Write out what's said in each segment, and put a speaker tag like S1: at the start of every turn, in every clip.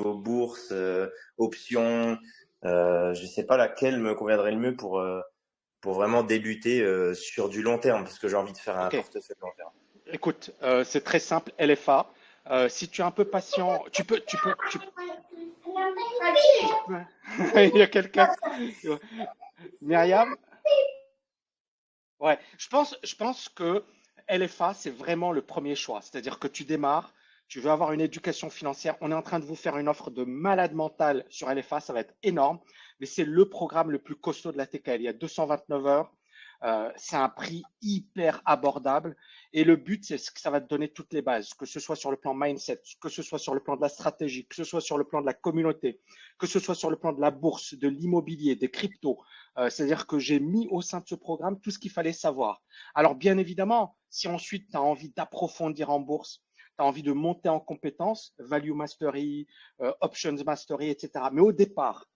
S1: bourse, options. Je sais pas laquelle me conviendrait le mieux pour vraiment débuter sur du long terme, parce que j'ai envie de faire un
S2: Ok.
S1: portefeuille long terme.
S2: Écoute, c'est très simple, LFA. Si tu es un peu patient, il y a quelqu'un. Myriam, ouais, je pense que LFA, c'est vraiment le premier choix. C'est-à-dire que tu démarres, tu veux avoir une éducation financière. On est en train de vous faire une offre de malade mental sur LFA, ça va être énorme, mais c'est le programme le plus costaud de la TKL. Il y a 229 heures. C'est un prix hyper abordable et le but, c'est que ça va te donner toutes les bases, que ce soit sur le plan mindset, que ce soit sur le plan de la stratégie, que ce soit sur le plan de la communauté, que ce soit sur le plan de la bourse, de l'immobilier, des cryptos. C'est-à-dire que j'ai mis au sein de ce programme tout ce qu'il fallait savoir. Alors, bien évidemment, si ensuite tu as envie d'approfondir en bourse, tu as envie de monter en compétences, Value Mastery, Options Mastery, etc. Mais au départ,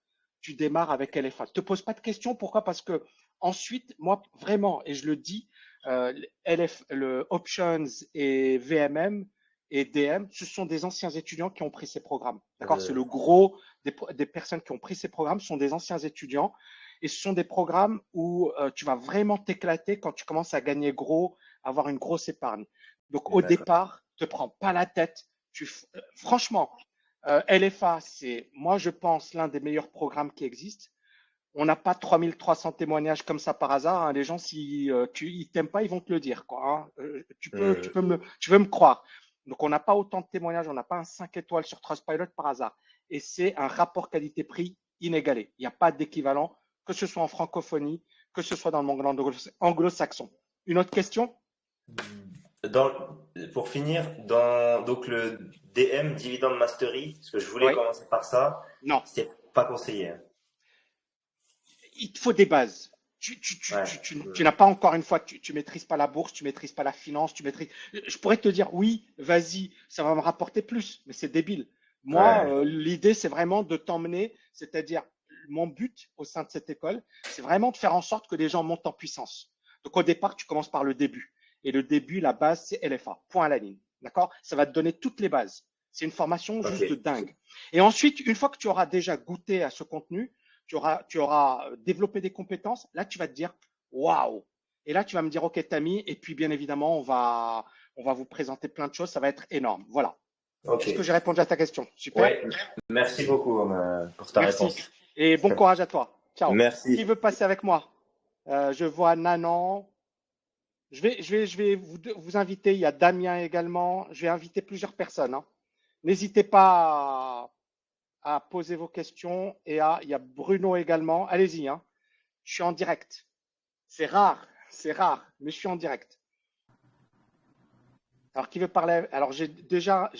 S2: tu démarres avec LFA. Ne te pose pas de questions. Pourquoi? Parce que ensuite, moi, vraiment, et je le dis, le Options et VMM et DM, ce sont des anciens étudiants qui ont pris ces programmes. D'accord? C'est
S1: Euh,
S2: le gros des personnes qui ont pris ces programmes sont des anciens étudiants et ce sont des programmes où tu vas vraiment t'éclater quand tu commences à gagner gros, avoir une grosse épargne. Donc au
S1: d'accord.
S2: départ, te prends pas la tête. Franchement, LFA, c'est, moi je pense, l'un des meilleurs programmes qui existent. On n'a pas 3300 témoignages comme ça par hasard, hein. Les gens, si ils t'aiment pas, ils vont te le dire, quoi, hein.
S1: Hmm,
S2: Tu peux me croire. Donc, on n'a pas autant de témoignages, on n'a pas un 5 étoiles sur Trustpilot par hasard. Et c'est un rapport qualité-prix inégalé. Il n'y a pas d'équivalent, que ce soit en francophonie, que ce soit dans le monde anglo-saxon. Une autre question?
S1: Dans, pour finir, donc le DM, Dividend Mastery, parce que je voulais
S2: Oui.
S1: commencer par ça,
S2: Non.
S1: c'est pas conseillé, hein.
S2: Il te faut des bases.
S1: Ouais.
S2: Tu n'as pas encore une fois, tu maîtrises pas la bourse, tu maîtrises pas la finance, tu maîtrises. Je pourrais te dire oui, vas-y, ça va me rapporter plus, mais c'est débile. Moi,
S1: Ouais.
S2: l'idée, c'est vraiment de t'emmener, c'est-à-dire mon but au sein de cette école, c'est vraiment de faire en sorte que les gens montent en puissance. Donc au départ, tu commences par le début. Et le début, la base, c'est LFA, point à la ligne. D'accord? Ça va te donner toutes les bases. C'est une formation
S1: Ok.
S2: juste de dingue. Et ensuite, une fois que tu auras déjà goûté à ce contenu, tu auras développé des compétences. Là, tu vas te dire waouh. Et là, tu vas me dire ok, Tammy. Et puis, bien évidemment, on va vous présenter plein de choses. Ça va être énorme. Voilà.
S1: Ok.
S2: Est-ce que j'ai répondu à ta question? Super.
S1: Ouais. Merci beaucoup pour ta
S2: Merci.
S1: réponse.
S2: Et bon courage à toi. Ciao. Qui
S1: Merci.
S2: veut passer avec moi? Je vois Nanan. Je vais vous inviter. Il y a Damien également. Je vais inviter plusieurs personnes, hein. N'hésitez pas à poser vos questions. Il y a Bruno également. Allez-y, hein. Je suis en direct. C'est rare, mais je suis en direct. Alors, qui veut parler? Alors, j'ai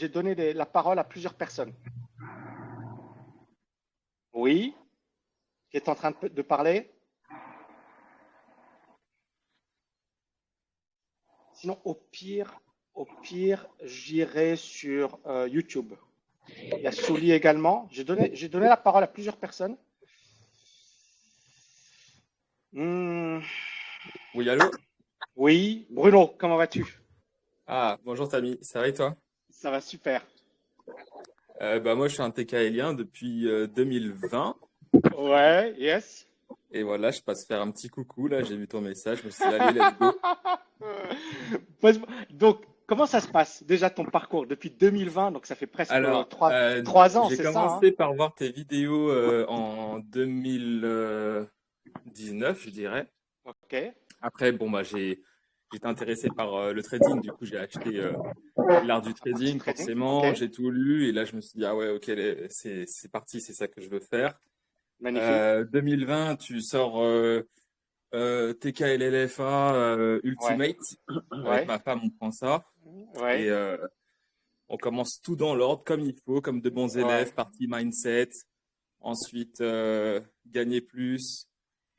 S2: donné la parole à plusieurs personnes. Oui, qui est en train de parler. Sinon, au pire, j'irai sur YouTube. Il y a Souli également. J'ai donné la parole à plusieurs personnes. Hmm,
S3: Oui, allô?
S2: oui, Bruno, comment vas-tu?
S3: Ah, bonjour Tammy, ça va et toi?
S2: Ça va super.
S3: Moi je suis un TKLien depuis 2020
S2: Ouais, yes.
S3: et voilà, je passe faire un petit coucou là, j'ai vu ton message, je me suis dit allez, let's go.
S2: Donc, comment ça se passe déjà ton parcours depuis 2020? Donc, ça fait presque
S3: Alors,
S2: 3 ans,
S3: j'ai
S2: c'est ça, hein?
S3: commencé par voir tes vidéos en 2019, je dirais.
S2: Ok,
S3: Après, bon bah j'étais intéressé par le trading, du coup j'ai acheté l'art du
S2: la partie
S3: trading,
S2: trading. Ok,
S3: forcément, j'ai tout lu et là je me suis dit ah ouais, ok, c'est parti, c'est ça que je veux faire.
S2: magnifique.
S3: 2020, tu sors TKLLFA
S2: Ouais,
S3: Ultimate. Avec
S2: ouais,
S3: ma femme, on prend ça.
S2: ouais,
S3: Et on commence tout dans l'ordre, comme il faut, comme de bons
S2: ouais.
S3: élèves. Partie mindset. Ensuite, gagner plus.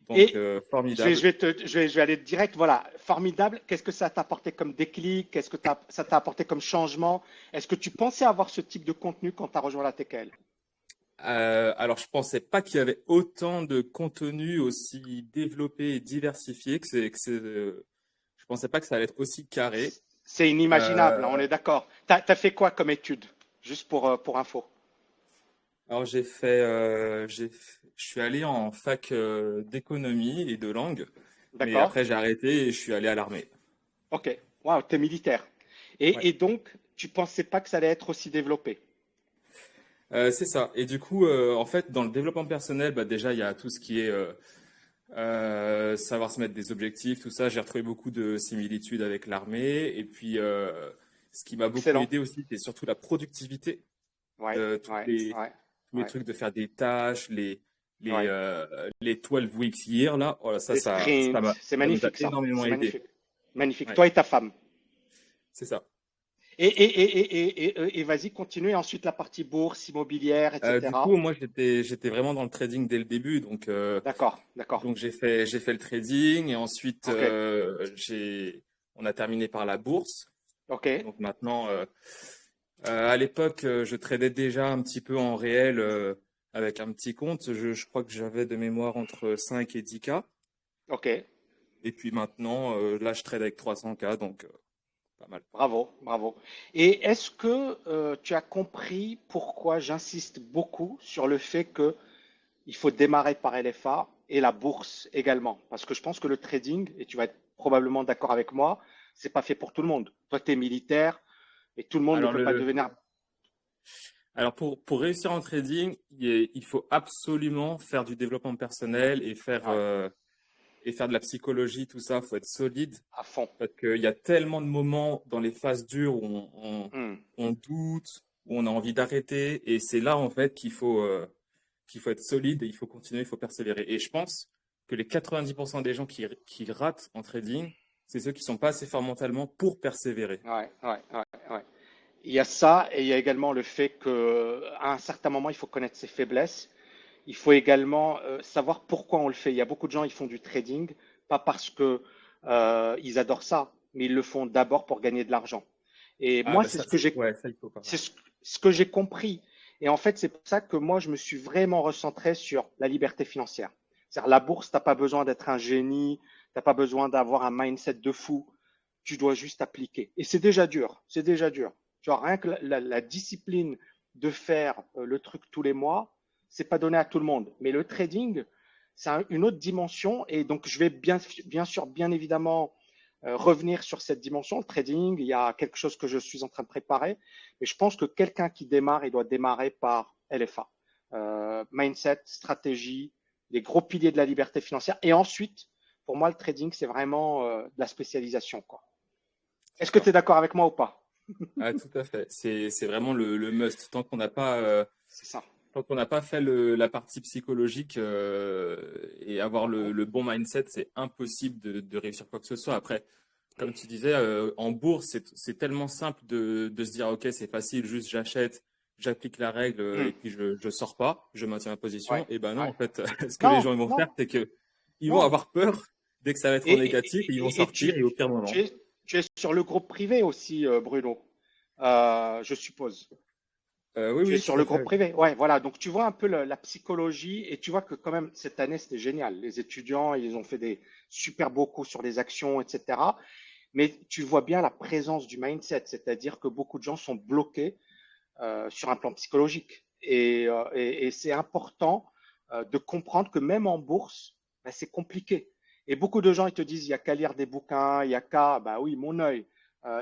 S3: Donc,
S2: Et
S3: formidable.
S2: je vais aller direct. Voilà, formidable. Qu'est-ce que ça t'a apporté comme déclic? Qu'est-ce que ça t'a apporté comme changement? Est-ce que tu pensais avoir ce type de contenu quand tu as rejoint la TKL?
S3: Alors, je pensais pas qu'il y avait autant de contenu aussi développé et diversifié je pensais pas que ça allait être aussi carré.
S2: C'est inimaginable, hein, on
S3: Euh,
S2: est d'accord. T'as fait quoi comme étude? Juste pour info.
S3: Alors je suis allé en fac d'économie et de langue, mais
S2: D'accord?
S3: après j'ai arrêté et je suis allé à l'armée.
S2: Ok. Waouh, t'es militaire.
S3: Ouais.
S2: Et donc, tu pensais pas que ça allait être aussi développé?
S3: C'est ça. Et du coup, en fait, dans le développement personnel, bah, déjà, il y a tout ce qui est savoir se mettre des objectifs, tout ça. J'ai retrouvé beaucoup de similitudes avec l'armée. Et puis, ce qui m'a beaucoup
S2: Excellent.
S3: aidé aussi, c'est surtout la productivité.
S2: Ouais,
S3: Toutes
S2: ouais, ouais,
S3: tous les
S2: ouais,
S3: trucs de faire des tâches,
S2: ouais.
S3: les 12 weeks year, là. Voilà,
S2: Les sprints, c'est
S3: ça nous a
S2: magnifique ça.
S3: énormément
S2: C'est
S3: aidé.
S2: magnifique. Magnifique.
S3: Ouais,
S2: Toi et ta femme.
S3: c'est ça.
S2: Et vas-y, continue. Et ensuite, la partie bourse, immobilière,
S3: Du coup,
S2: etc.
S3: moi, j'étais vraiment dans le trading dès le début.
S2: D'accord, d'accord.
S3: Donc j'ai fait le trading et ensuite
S2: Ok,
S3: on a terminé par la bourse.
S2: ok,
S3: Donc maintenant, à l'époque, je tradais déjà un petit peu en réel avec un petit compte. Je crois que j'avais de mémoire entre 5 et 10K.
S2: ok.
S3: Et puis maintenant, là, je trade avec 300K, donc pas mal.
S2: Bravo, bravo. Et est-ce que tu as compris pourquoi j'insiste beaucoup sur le fait que il faut démarrer par LFA et la bourse également? Parce que je pense que le trading, et tu vas être probablement d'accord avec moi, c'est pas fait pour tout le monde. Toi, tu es militaire et tout le monde ne
S3: Alors
S2: peut pas
S3: le,
S2: devenir.
S3: alors pour réussir en trading, il faut absolument faire du développement personnel
S2: Ouais,
S3: et faire de la psychologie, tout ça. Il faut être solide.
S2: à fond.
S3: Parce qu'il y a tellement de moments dans les phases dures où
S2: Hmm.
S3: on doute, où on a envie d'arrêter. Et c'est là, en fait, qu'il faut être solide et il faut continuer, il faut persévérer. Et je pense que les 90% des gens qui ratent en trading, c'est ceux qui sont pas assez forts mentalement pour persévérer.
S2: Ouais, ouais, ouais, ouais. Il y a ça et il y a également le fait qu'à un certain moment, il faut connaître ses faiblesses. Il faut également savoir pourquoi on le fait. Il y a beaucoup de gens, ils font du trading, pas parce que ils adorent ça, mais ils le font d'abord pour gagner de l'argent. Et
S3: Ah,
S2: moi,
S3: bah ça, ouais, ça, il faut pas.
S2: c'est ce que j'ai compris. Et en fait, c'est pour ça que moi, je me suis vraiment recentré sur la liberté financière. C'est-à-dire, la bourse, t'as pas besoin d'être un génie, t'as pas besoin d'avoir un mindset de fou. Tu dois juste appliquer. Et c'est déjà dur. C'est déjà dur. Genre, rien que la discipline de faire le truc tous les mois, c'est pas donné à tout le monde. Mais le trading, c'est une autre dimension. Et donc, je vais bien sûr, bien évidemment, revenir sur cette dimension. Le trading, il y a quelque chose que je suis en train de préparer. Mais je pense que quelqu'un qui démarre, il doit démarrer par LFA. Mindset, stratégie, les gros piliers de la liberté financière. Et ensuite, pour moi, le trading, c'est vraiment de la spécialisation, quoi.
S3: C'est
S2: Est-ce que tu
S3: ça.
S2: es d'accord avec moi ou pas?
S3: Ah, tout à fait. C'est vraiment le must.
S2: C'est ça.
S3: Tant qu'on n'a pas fait la partie psychologique et avoir le bon mindset, c'est impossible de réussir quoi que ce soit. Après, comme tu disais, en bourse, c'est tellement simple de se dire, OK, c'est facile, juste j'achète, j'applique la règle et
S2: Hmm.
S3: puis je sors pas, je maintiens ma position.
S2: Ouais,
S3: Et ben non,
S2: ouais.
S3: en fait, ce que les
S2: Non,
S3: gens ils vont faire,
S2: non,
S3: c'est que ils vont
S2: non.
S3: avoir peur dès que ça va être en négatif et ils vont
S2: Et
S3: sortir et au pire
S2: tu
S3: moment.
S2: es, tu es sur le groupe privé aussi, Bruno, je suppose.
S3: Oui,
S2: Tu es
S3: oui,
S2: sur
S3: tout à
S2: le
S3: fait.
S2: groupe privé. Ouais, voilà. Donc tu vois un peu la psychologie et tu vois que quand même cette année c'était génial. Les étudiants, ils ont fait des super beaux coups sur les actions, etc. Mais tu vois bien la présence du mindset, c'est-à-dire que beaucoup de gens sont bloqués sur un plan psychologique. Et c'est important de comprendre que même en bourse, bah, c'est compliqué. Et beaucoup de gens, ils te disent, il n'y a qu'à lire des bouquins, il n'y a qu'à, bah oui, mon œil.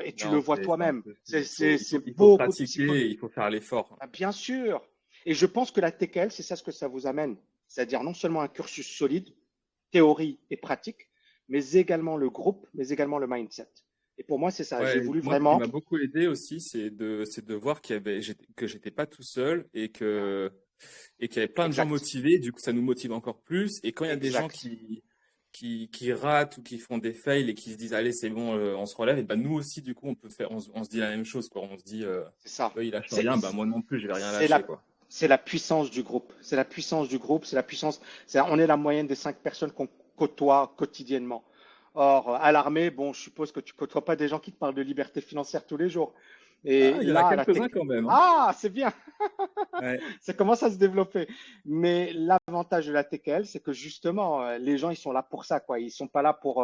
S2: Et tu le
S3: Non,
S2: vois
S3: c'est
S2: toi-même.
S3: impossible.
S2: C'est
S3: Il faut
S2: beaucoup de
S3: pratiquer et
S2: psychologie.
S3: il faut faire l'effort.
S2: Ah, bien sûr. Et je pense que la TKL, c'est ça ce que ça vous amène. C'est-à-dire non seulement un cursus solide, théorie et pratique, mais également le groupe, mais également le mindset. Et pour moi, c'est ça. J'ai
S3: Ouais,
S2: voulu
S3: moi, ce qui
S2: vraiment.
S3: m'a beaucoup aidé aussi, c'est de voir que j'étais pas tout seul et qu'il y avait plein de gens
S2: Exact.
S3: motivés. Du coup, ça nous motive encore plus. Et quand il y a des gens
S2: Exact.
S3: qui ratent ou qui font des fails et qui se disent, allez, c'est bon, on se relève, et ben nous aussi, du coup, on se dit la même chose, quoi. On se dit,
S2: C'est ça.
S3: eux, ils lâchent
S2: C'est
S3: rien, bah moi non plus, je vais rien
S2: c'est
S3: lâcher,
S2: la,
S3: quoi.
S2: c'est la puissance du groupe. C'est la puissance du groupe. C'est la puissance. On est la moyenne des 5 personnes qu'on côtoie quotidiennement. Or, à l'armée, bon, je suppose que tu côtoies pas des gens qui te parlent de liberté financière tous les jours.
S3: Ah,
S2: Et
S3: il y en a
S2: là, la tech.
S3: quelques-uns quand même, hein.
S2: Ah, c'est bien.
S3: Ouais.
S2: Ça commence à se développer. Mais l'avantage de la TKL, c'est que justement, les gens, ils sont là pour ça, quoi. Ils sont pas là pour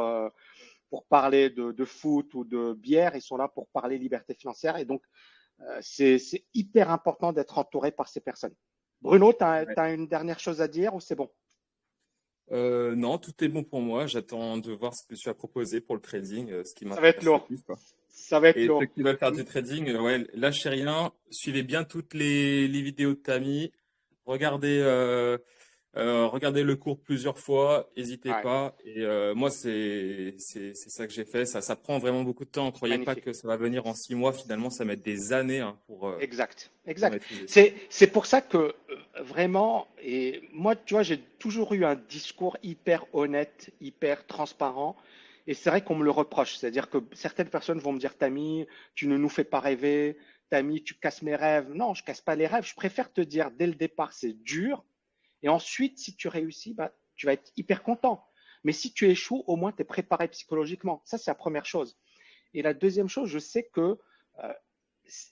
S2: parler de foot ou de bière. Ils sont là pour parler liberté financière. Et donc, c'est hyper important d'être entouré par ces personnes. Bruno, tu
S3: Ouais.
S2: as une dernière chose à dire ou c'est bon?
S3: Non, tout est bon pour moi. J'attends de voir ce que tu as proposé pour le trading, ce qui
S2: Ça va être
S3: m'intéresse le
S2: lourd.
S3: plus, quoi.
S2: Ça va être
S3: Et ceux
S2: lourd.
S3: qui veulent faire du trading, ouais, lâchez rien. Suivez bien toutes les vidéos de Tammy. Regardez, regardez le cours plusieurs fois. N'hésitez
S2: Ouais,
S3: pas. Et moi, c'est ça que j'ai fait. Ça prend vraiment beaucoup de temps. Croyez pas
S2: magnifique.
S3: que ça va venir en 6 mois. Finalement, ça met des années hein,
S2: Exact,
S3: pour
S2: exact.
S3: maîtriser ça.
S2: C'est pour ça que vraiment, et moi, tu vois, j'ai toujours eu un discours hyper honnête, hyper transparent. Et c'est vrai qu'on me le reproche. C'est-à-dire que certaines personnes vont me dire, Tammy, tu ne nous fais pas rêver. Tammy, tu casses mes rêves. Non, je casse pas les rêves. Je préfère te dire dès le départ, c'est dur. Et ensuite, si tu réussis, bah, tu vas être hyper content. Mais si tu échoues, au moins, tu es préparé psychologiquement. Ça, c'est la première chose. Et la deuxième chose, je sais que, euh,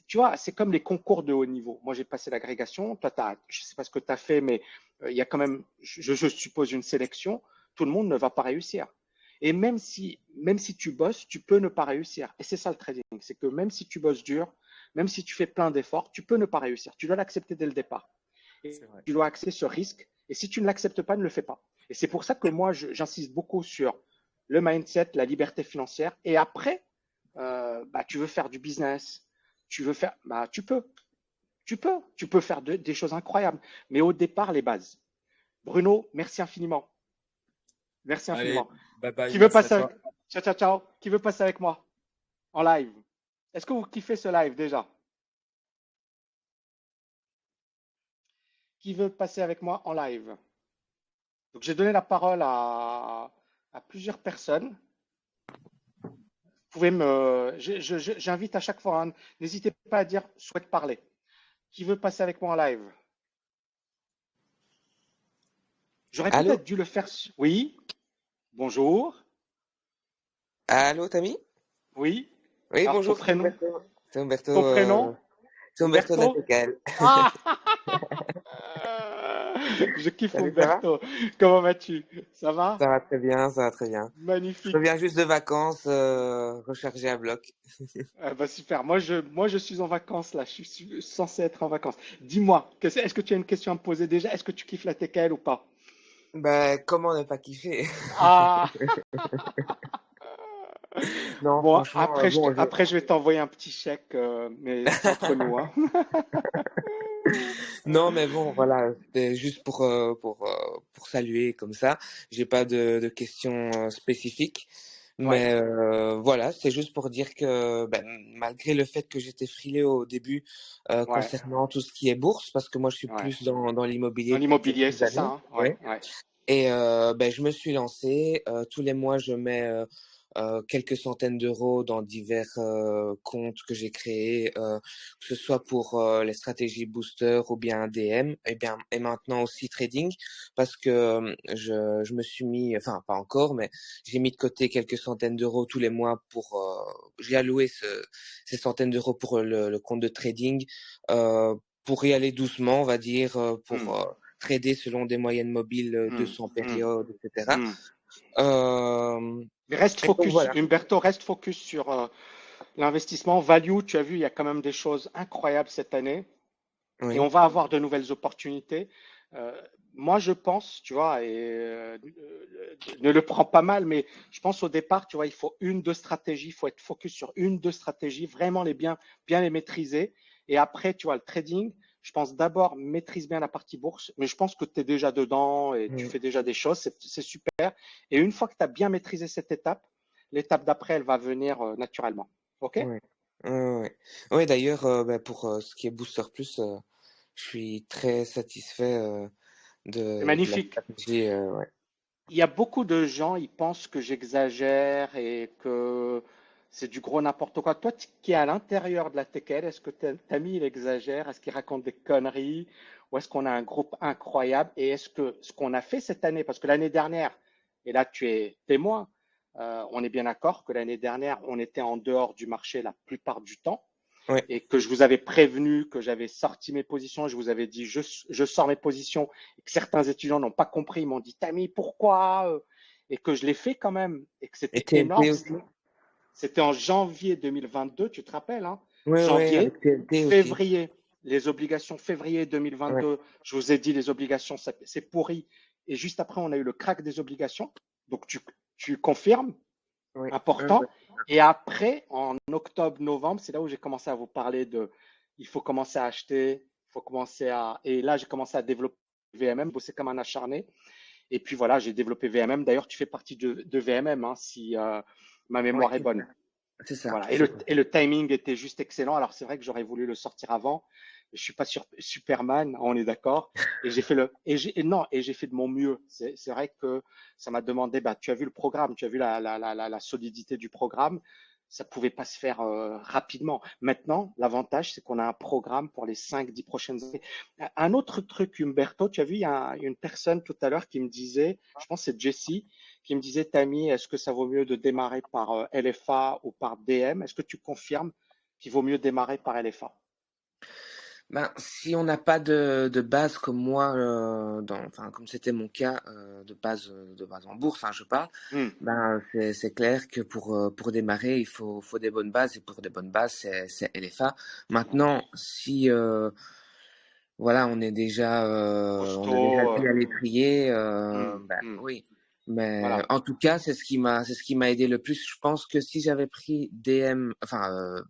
S2: tu vois, c'est comme les concours de haut niveau. Moi, j'ai passé l'agrégation. Toi, je ne sais pas ce que tu as fait, mais il y a quand même, je suppose, une sélection. Tout le monde ne va pas réussir. Et même si tu bosses, tu peux ne pas réussir. Et c'est ça le trading. C'est que même si tu bosses dur, même si tu fais plein d'efforts, tu peux ne pas réussir. Tu dois l'accepter dès le départ. Et
S3: C'est vrai.
S2: tu dois accepter ce risque. Et si tu ne l'acceptes pas, ne le fais pas. Et c'est pour ça que moi, j'insiste beaucoup sur le mindset, la liberté financière. Et après, bah, tu veux faire du business, tu veux faire, bah, tu peux faire des choses incroyables. Mais au départ, les bases. Bruno, merci infiniment. Merci
S3: Allez,
S2: infiniment.
S3: bye bye,
S2: Qui veut
S3: merci à
S2: passer avec,
S3: toi.
S2: ciao, ciao, ciao. Qui veut passer avec moi en live? Est-ce que vous kiffez ce live déjà? Qui veut passer avec moi en live? Donc, j'ai donné la parole à plusieurs personnes. Vous pouvez j'invite à chaque fois, hein, n'hésitez pas à dire souhaite parler. Qui veut passer avec moi en live? J'aurais
S4: Allô?
S2: peut-être dû le faire. Oui, bonjour.
S4: Allô, Tammy?
S2: Oui.
S4: Oui,
S2: Alors, ton
S4: bonjour,
S2: prénom? Ton prénom?
S4: C'est Umberto
S2: Umberto?
S4: Nattecal.
S2: Ah! Je kiffe
S4: Salut, ça va?
S2: Umberto. Comment vas-tu? Ça va?
S4: Ça va très bien, ça va très bien. Je
S2: Magnifique.
S4: reviens juste de vacances, rechargé à bloc.
S2: Ah bah super. Moi, je suis en vacances là. Je suis censé être en vacances. Dis-moi, est-ce que tu as une question à me poser déjà? Est-ce que tu kiffes la TKL ou pas?
S4: Ben, comment ne pas kiffer?
S2: Ah!
S4: Non,
S2: Bon,
S4: franchement, bon,
S2: après, je vais t'envoyer un petit chèque, mais c'est entre nous, hein.
S4: non, mais bon, voilà, c'était juste pour saluer comme ça. J'ai pas de questions spécifiques,
S2: Ouais,
S4: mais voilà, c'est juste pour dire que ben, malgré le fait que j'étais frilé au début
S2: ouais,
S4: concernant tout ce qui est bourse, parce que moi je suis
S2: ouais.
S4: plus dans
S2: Dans
S4: l'immobilier depuis
S2: l'immobilier,
S4: quelques
S2: c'est ça,
S4: années,
S2: hein? Ouais,
S4: ouais.
S2: ouais,
S4: Et ben, je me suis lancé. Tous les mois, je mets quelques centaines d'euros dans divers comptes que j'ai créés, que ce soit pour les stratégies booster ou bien DM, et bien et maintenant aussi trading, parce que je me suis mis, enfin pas encore, mais j'ai mis de côté quelques centaines d'euros tous les mois pour, j'ai alloué ces centaines d'euros pour le compte de trading, pour y aller doucement, on va dire,
S2: hmm,
S4: pour trader selon des moyennes mobiles,
S2: hmm,
S4: 200
S2: hmm,
S4: périodes, etc.
S2: hmm.
S4: Euh,
S2: Mais reste
S4: et donc
S2: focus,
S4: voilà.
S2: Umberto, reste focus sur l'investissement. Value, tu as vu, il y a quand même des choses incroyables cette année et on
S4: Oui.
S2: va avoir de nouvelles opportunités. Euh, moi, je pense, tu vois, et ne le prends pas mal, mais je pense au départ, tu vois, il faut une, deux stratégies, il faut être focus sur une, deux stratégies, vraiment bien les maîtriser. Et après, tu vois, le trading, je pense d'abord maîtrise bien la partie bourse, mais je pense que tu es déjà dedans et tu
S4: Oui.
S2: fais déjà des choses, c'est super. Et une fois que tu as bien maîtrisé cette étape, l'étape d'après, elle va venir naturellement. OK?
S4: Oui. Oui. Oui, d'ailleurs, ben, pour ce qui est Booster Plus, je suis très satisfait
S2: C'est
S4: de la
S2: magnifique.
S4: stratégie. Ouais.
S2: Il y a beaucoup de gens, ils pensent que j'exagère et que c'est du gros n'importe quoi. Toi, qui es à l'intérieur de la TKL, est-ce que t'as mis, il exagère? Est-ce qu'il raconte des conneries? Ou est-ce qu'on a un groupe incroyable? Et est-ce que ce qu'on a fait cette année, parce que l'année dernière, et là tu es témoin, on est bien d'accord que l'année dernière, on était en dehors du marché la plupart du temps
S4: Ouais.
S2: et que je vous avais prévenu que j'avais sorti mes positions, je vous avais dit je sors mes positions, et que certains étudiants n'ont pas compris, ils m'ont dit Tammy, pourquoi? Et que je l'ai fait quand même, et que
S4: Et
S2: c'était énorme.
S4: TNT aussi?
S2: C'était en janvier 2022, tu te rappelles, hein?
S4: Oui, oui,
S2: Janvier,
S4: avec TNT aussi.
S2: février. Les obligations février
S4: Ouais,
S2: 2022, je vous ai dit, les obligations, c'est pourri. Et juste après, on a eu le crack des obligations. Donc, tu confirmes,
S4: ouais, ouais.
S2: important. Et après, en octobre, novembre, c'est là où j'ai commencé à vous parler de, il faut commencer à acheter, il faut commencer à, et là, j'ai commencé à développer VMM, bosser comme un acharné. Et puis voilà, j'ai développé VMM. D'ailleurs, tu fais partie de VMM, hein, si ma
S4: Ouais,
S2: mémoire est bonne.
S4: c'est ça,
S2: Voilà.
S4: c'est ça.
S2: Et le timing était juste excellent. Alors, c'est vrai que j'aurais voulu le sortir avant. Je suis pas sur Superman, on est d'accord. Et j'ai fait non, et j'ai fait de mon mieux. C'est vrai que ça m'a demandé, bah, tu as vu le programme, tu as vu la solidité du programme. Ça pouvait pas se faire rapidement. Maintenant, l'avantage, c'est qu'on a un programme pour les 5, 10 prochaines années. Un autre truc, Humberto, tu as vu, il y a une personne tout à l'heure qui me disait, je pense que c'est Jessie, qui me disait, Tammy, est-ce que ça vaut mieux de démarrer par LFA ou par DM? Est-ce que tu confirmes qu'il vaut mieux démarrer par LFA?
S4: Ben, si on n'a pas de base comme moi, enfin, comme c'était mon cas, de base en bourse, hein, je parle,
S2: Hmm.
S4: ben, c'est clair que pour démarrer, faut des bonnes bases, et pour des bonnes bases, c'est LFA. Maintenant, si, voilà, on a déjà le
S2: Costaud.
S4: pied à l'étrier,
S2: Hmm,
S4: ben,
S2: hmm.
S4: oui. Mais
S2: Voilà.
S4: en tout cas, c'est ce qui m'a aidé le plus. Je pense que si j'avais pris DM, enfin,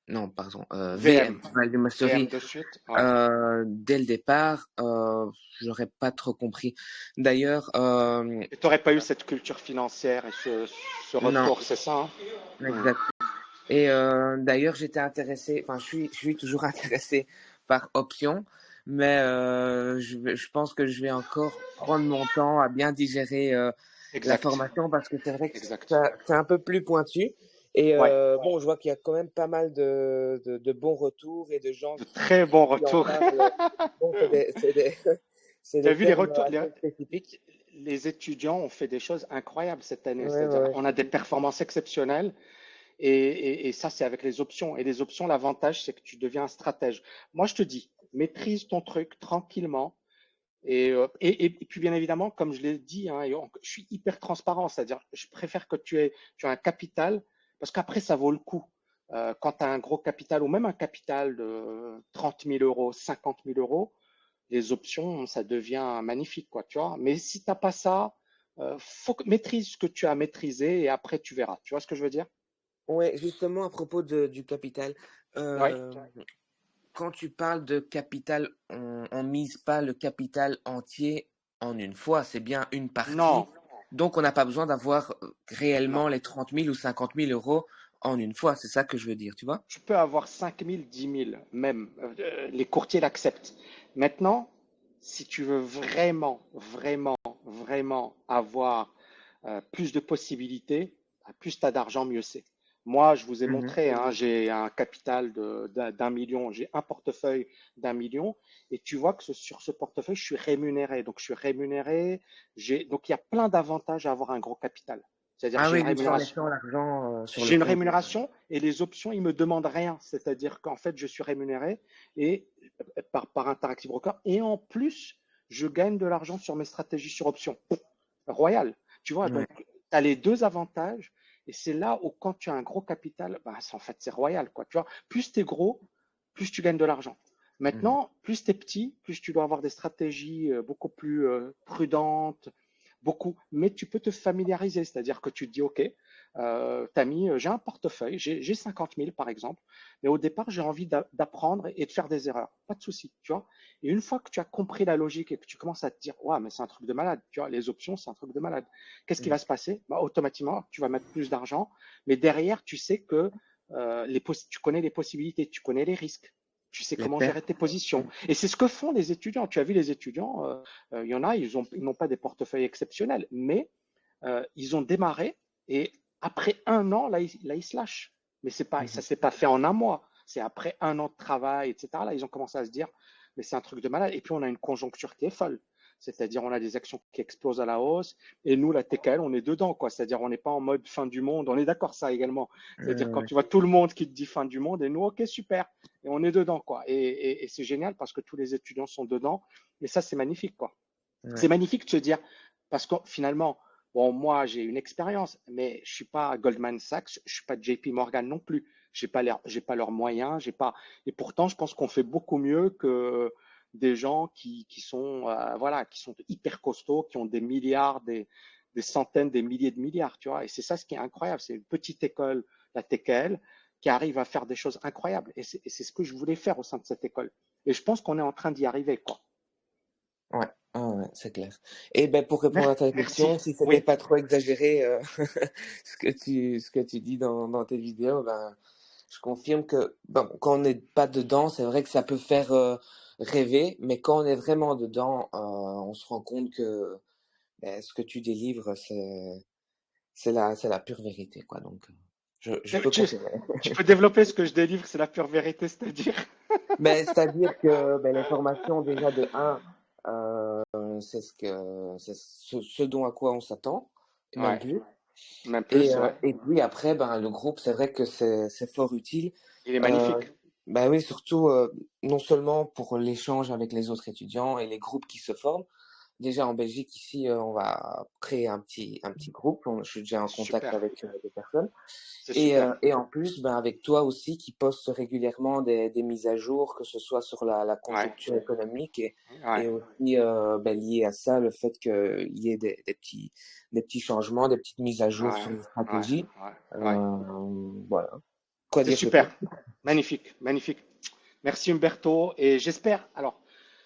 S4: non, pardon, VM,
S2: VM.
S4: Value
S2: VM
S4: Mastery,
S2: de suite. Ouais.
S4: dès le départ, j'aurais pas trop compris. D'ailleurs,
S2: Et tu n'aurais pas eu cette culture financière et ce
S4: non,
S2: retour, c'est ça, hein? Hmm.
S4: exact. Et d'ailleurs, j'étais intéressé, enfin, je suis toujours intéressé par option, mais je pense que je vais encore prendre mon temps à bien digérer la
S2: Exact.
S4: formation, parce que c'est vrai que
S2: Exact.
S4: c'est un peu plus pointu. Et
S2: Ouais.
S4: bon, je vois qu'il y a quand même pas mal de bons retours et de gens
S2: De très bons
S4: qui en
S2: retours.
S4: parlent. Bon, c'est
S2: Tu as
S4: des
S2: vu les
S4: termes
S2: retours?
S4: assez spécifiques.
S2: Les étudiants ont fait des choses incroyables cette année.
S4: Ouais, ouais,
S2: C'est-à-dire,
S4: ouais.
S2: on a des performances exceptionnelles. Et ça, c'est avec les options. Et les options, l'avantage, c'est que tu deviens un stratège. Moi, je te dis, maîtrise ton truc tranquillement. Et puis, bien évidemment, comme je l'ai dit, hein, je suis hyper transparent. C'est-à-dire, je préfère que tu aies un capital, parce qu'après, ça vaut le coup. Quand tu as un gros capital, ou même un capital de 30 000 euros, 50 000 euros, les options, ça devient magnifique, quoi, tu vois. Mais si tu n'as pas ça, maîtrise ce que tu as maîtrisé et après, tu verras. Tu vois ce que je veux dire?
S4: Ouais, justement, à propos du capital,
S2: Oui.
S4: euh, quand tu parles de capital, on mise pas le capital entier en une fois, c'est bien une
S2: Non,
S4: partie. Donc, on n'a pas besoin d'avoir
S2: non.
S4: réellement les 30 000 ou 50 000 euros en une fois. C'est ça que je veux dire, tu vois?
S2: Tu peux avoir 5 000, 10 000, même. Les courtiers l'acceptent. Maintenant, si tu veux vraiment, vraiment, vraiment avoir plus de possibilités, plus tu as d'argent, mieux c'est. Moi, je vous ai
S4: Mhm,
S2: montré, hein, j'ai un capital d'un million, j'ai un portefeuille d'un million, et tu vois que sur ce portefeuille, je suis rémunéré. Donc, je suis rémunéré, donc il y a plein d'avantages à avoir un gros capital. C'est-à-dire,
S4: ah
S2: j'ai une
S4: oui, juste en
S2: rémunération.
S4: laissant l'argent sur le
S2: J'ai une
S4: compte.
S2: rémunération et les options, ils me demandent rien. C'est-à-dire qu'en fait, je suis rémunéré et par Interactive Broker et en plus, je gagne de l'argent sur mes stratégies sur options. Royal. Tu vois,
S4: Ouais.
S2: donc tu as les deux avantages et c'est là où quand tu as un gros capital, bah, en fait, c'est royal, quoi. Tu vois, plus tu es gros, plus tu gagnes de l'argent.
S4: Mhm,
S2: Maintenant, plus tu es petit, plus tu dois avoir des stratégies beaucoup plus prudentes, beaucoup. Mais tu peux te familiariser, c'est-à-dire que tu te dis, OK, Tammy, j'ai un portefeuille, j'ai 50 000 par exemple, mais au départ, j'ai envie d'apprendre et de faire des erreurs. Pas de souci, tu vois. Et une fois que tu as compris la logique et que tu commences à te dire, ouais, mais c'est un truc de malade, tu vois, les options, c'est un truc de malade. Qu'est-ce qui
S4: mhm.
S2: va se passer? Bah, automatiquement, tu vas mettre plus d'argent, mais derrière, tu sais que tu connais les possibilités, tu connais les risques. Tu sais
S4: Les
S2: comment gérer
S4: pertes.
S2: tes positions. Et c'est ce que font les étudiants. Tu as vu les étudiants, il y en a, ils n'ont pas des portefeuilles exceptionnels, mais ils ont démarré et après un an, là, ils se lâchent. Mais ça
S4: Mhm.
S2: s'est pas fait en un mois. C'est après un an de travail, etc. Là, ils ont commencé à se dire, mais c'est un truc de malade. Et puis, on a une conjoncture qui est folle. C'est-à-dire, on a des actions qui explosent à la hausse. Et nous, la TKL, on est dedans, quoi. C'est-à-dire, on n'est pas en mode fin du monde. On est d'accord, ça également. C'est-à-dire, quand
S4: Ouais,
S2: tu vois tout le monde qui te dit fin du monde, et nous, OK, super. Et on est dedans, quoi. Et c'est génial parce que tous les étudiants sont dedans. Et ça, c'est magnifique, quoi. C'est
S4: ouais.
S2: magnifique de se dire, parce que finalement, bon, moi, j'ai une expérience, mais je suis pas Goldman Sachs, je suis pas JP Morgan non plus. j'ai pas leurs moyens, j'ai pas. Et pourtant, je pense qu'on fait beaucoup mieux que des gens qui sont, voilà, qui sont hyper costauds, qui ont des milliards, des centaines, des milliers de milliards, tu vois. Et c'est ça ce qui est incroyable. C'est une petite école, la TKL, qui arrive à faire des choses incroyables. Et c'est ce que je voulais faire au sein de cette école. Et je pense qu'on est en train d'y arriver, quoi.
S4: Ouais, ah ouais, c'est clair. Et ben pour répondre à ta
S2: Merci.
S4: question, si c'était
S2: Oui,
S4: pas trop exagéré ce que tu dis dans tes vidéos, ben je confirme que bon, quand on n'est pas dedans, c'est vrai que ça peut faire rêver, mais quand on est vraiment dedans, on se rend compte que ben, ce que tu délivres, c'est la pure vérité, quoi. Donc je peux
S2: tu,
S4: confirmer.
S2: tu peux développer ce que je délivre, c'est la pure vérité, c'est-à-dire.
S4: Mais c'est-à-dire que ben, les formations déjà de un, c'est ce dont à quoi on s'attend, et même
S2: Ouais,
S4: plus.
S2: même plus, ouais.
S4: Et puis après, ben, le groupe, c'est vrai que c'est fort utile.
S2: Il est
S4: Euh,
S2: magnifique.
S4: ben oui, surtout non seulement pour l'échange avec les autres étudiants et les groupes qui se forment. Déjà en Belgique, ici, on va créer un petit groupe. Je suis déjà en contact
S2: Super,
S4: avec des personnes.
S2: c'est super.
S4: Et en plus, ben, avec toi aussi qui poste régulièrement des mises à jour, que ce soit sur la
S2: Ouais,
S4: conjoncture économique
S2: ouais,
S4: et aussi ben, lié à ça, le fait qu'il y ait des petits changements, des petites mises à jour
S2: ouais,
S4: sur les
S2: ouais,
S4: stratégies.
S2: ouais.
S4: Voilà. Quoi
S2: C'est
S4: dire de plus?
S2: super. Magnifique, magnifique. Merci Umberto. Et j'espère, alors,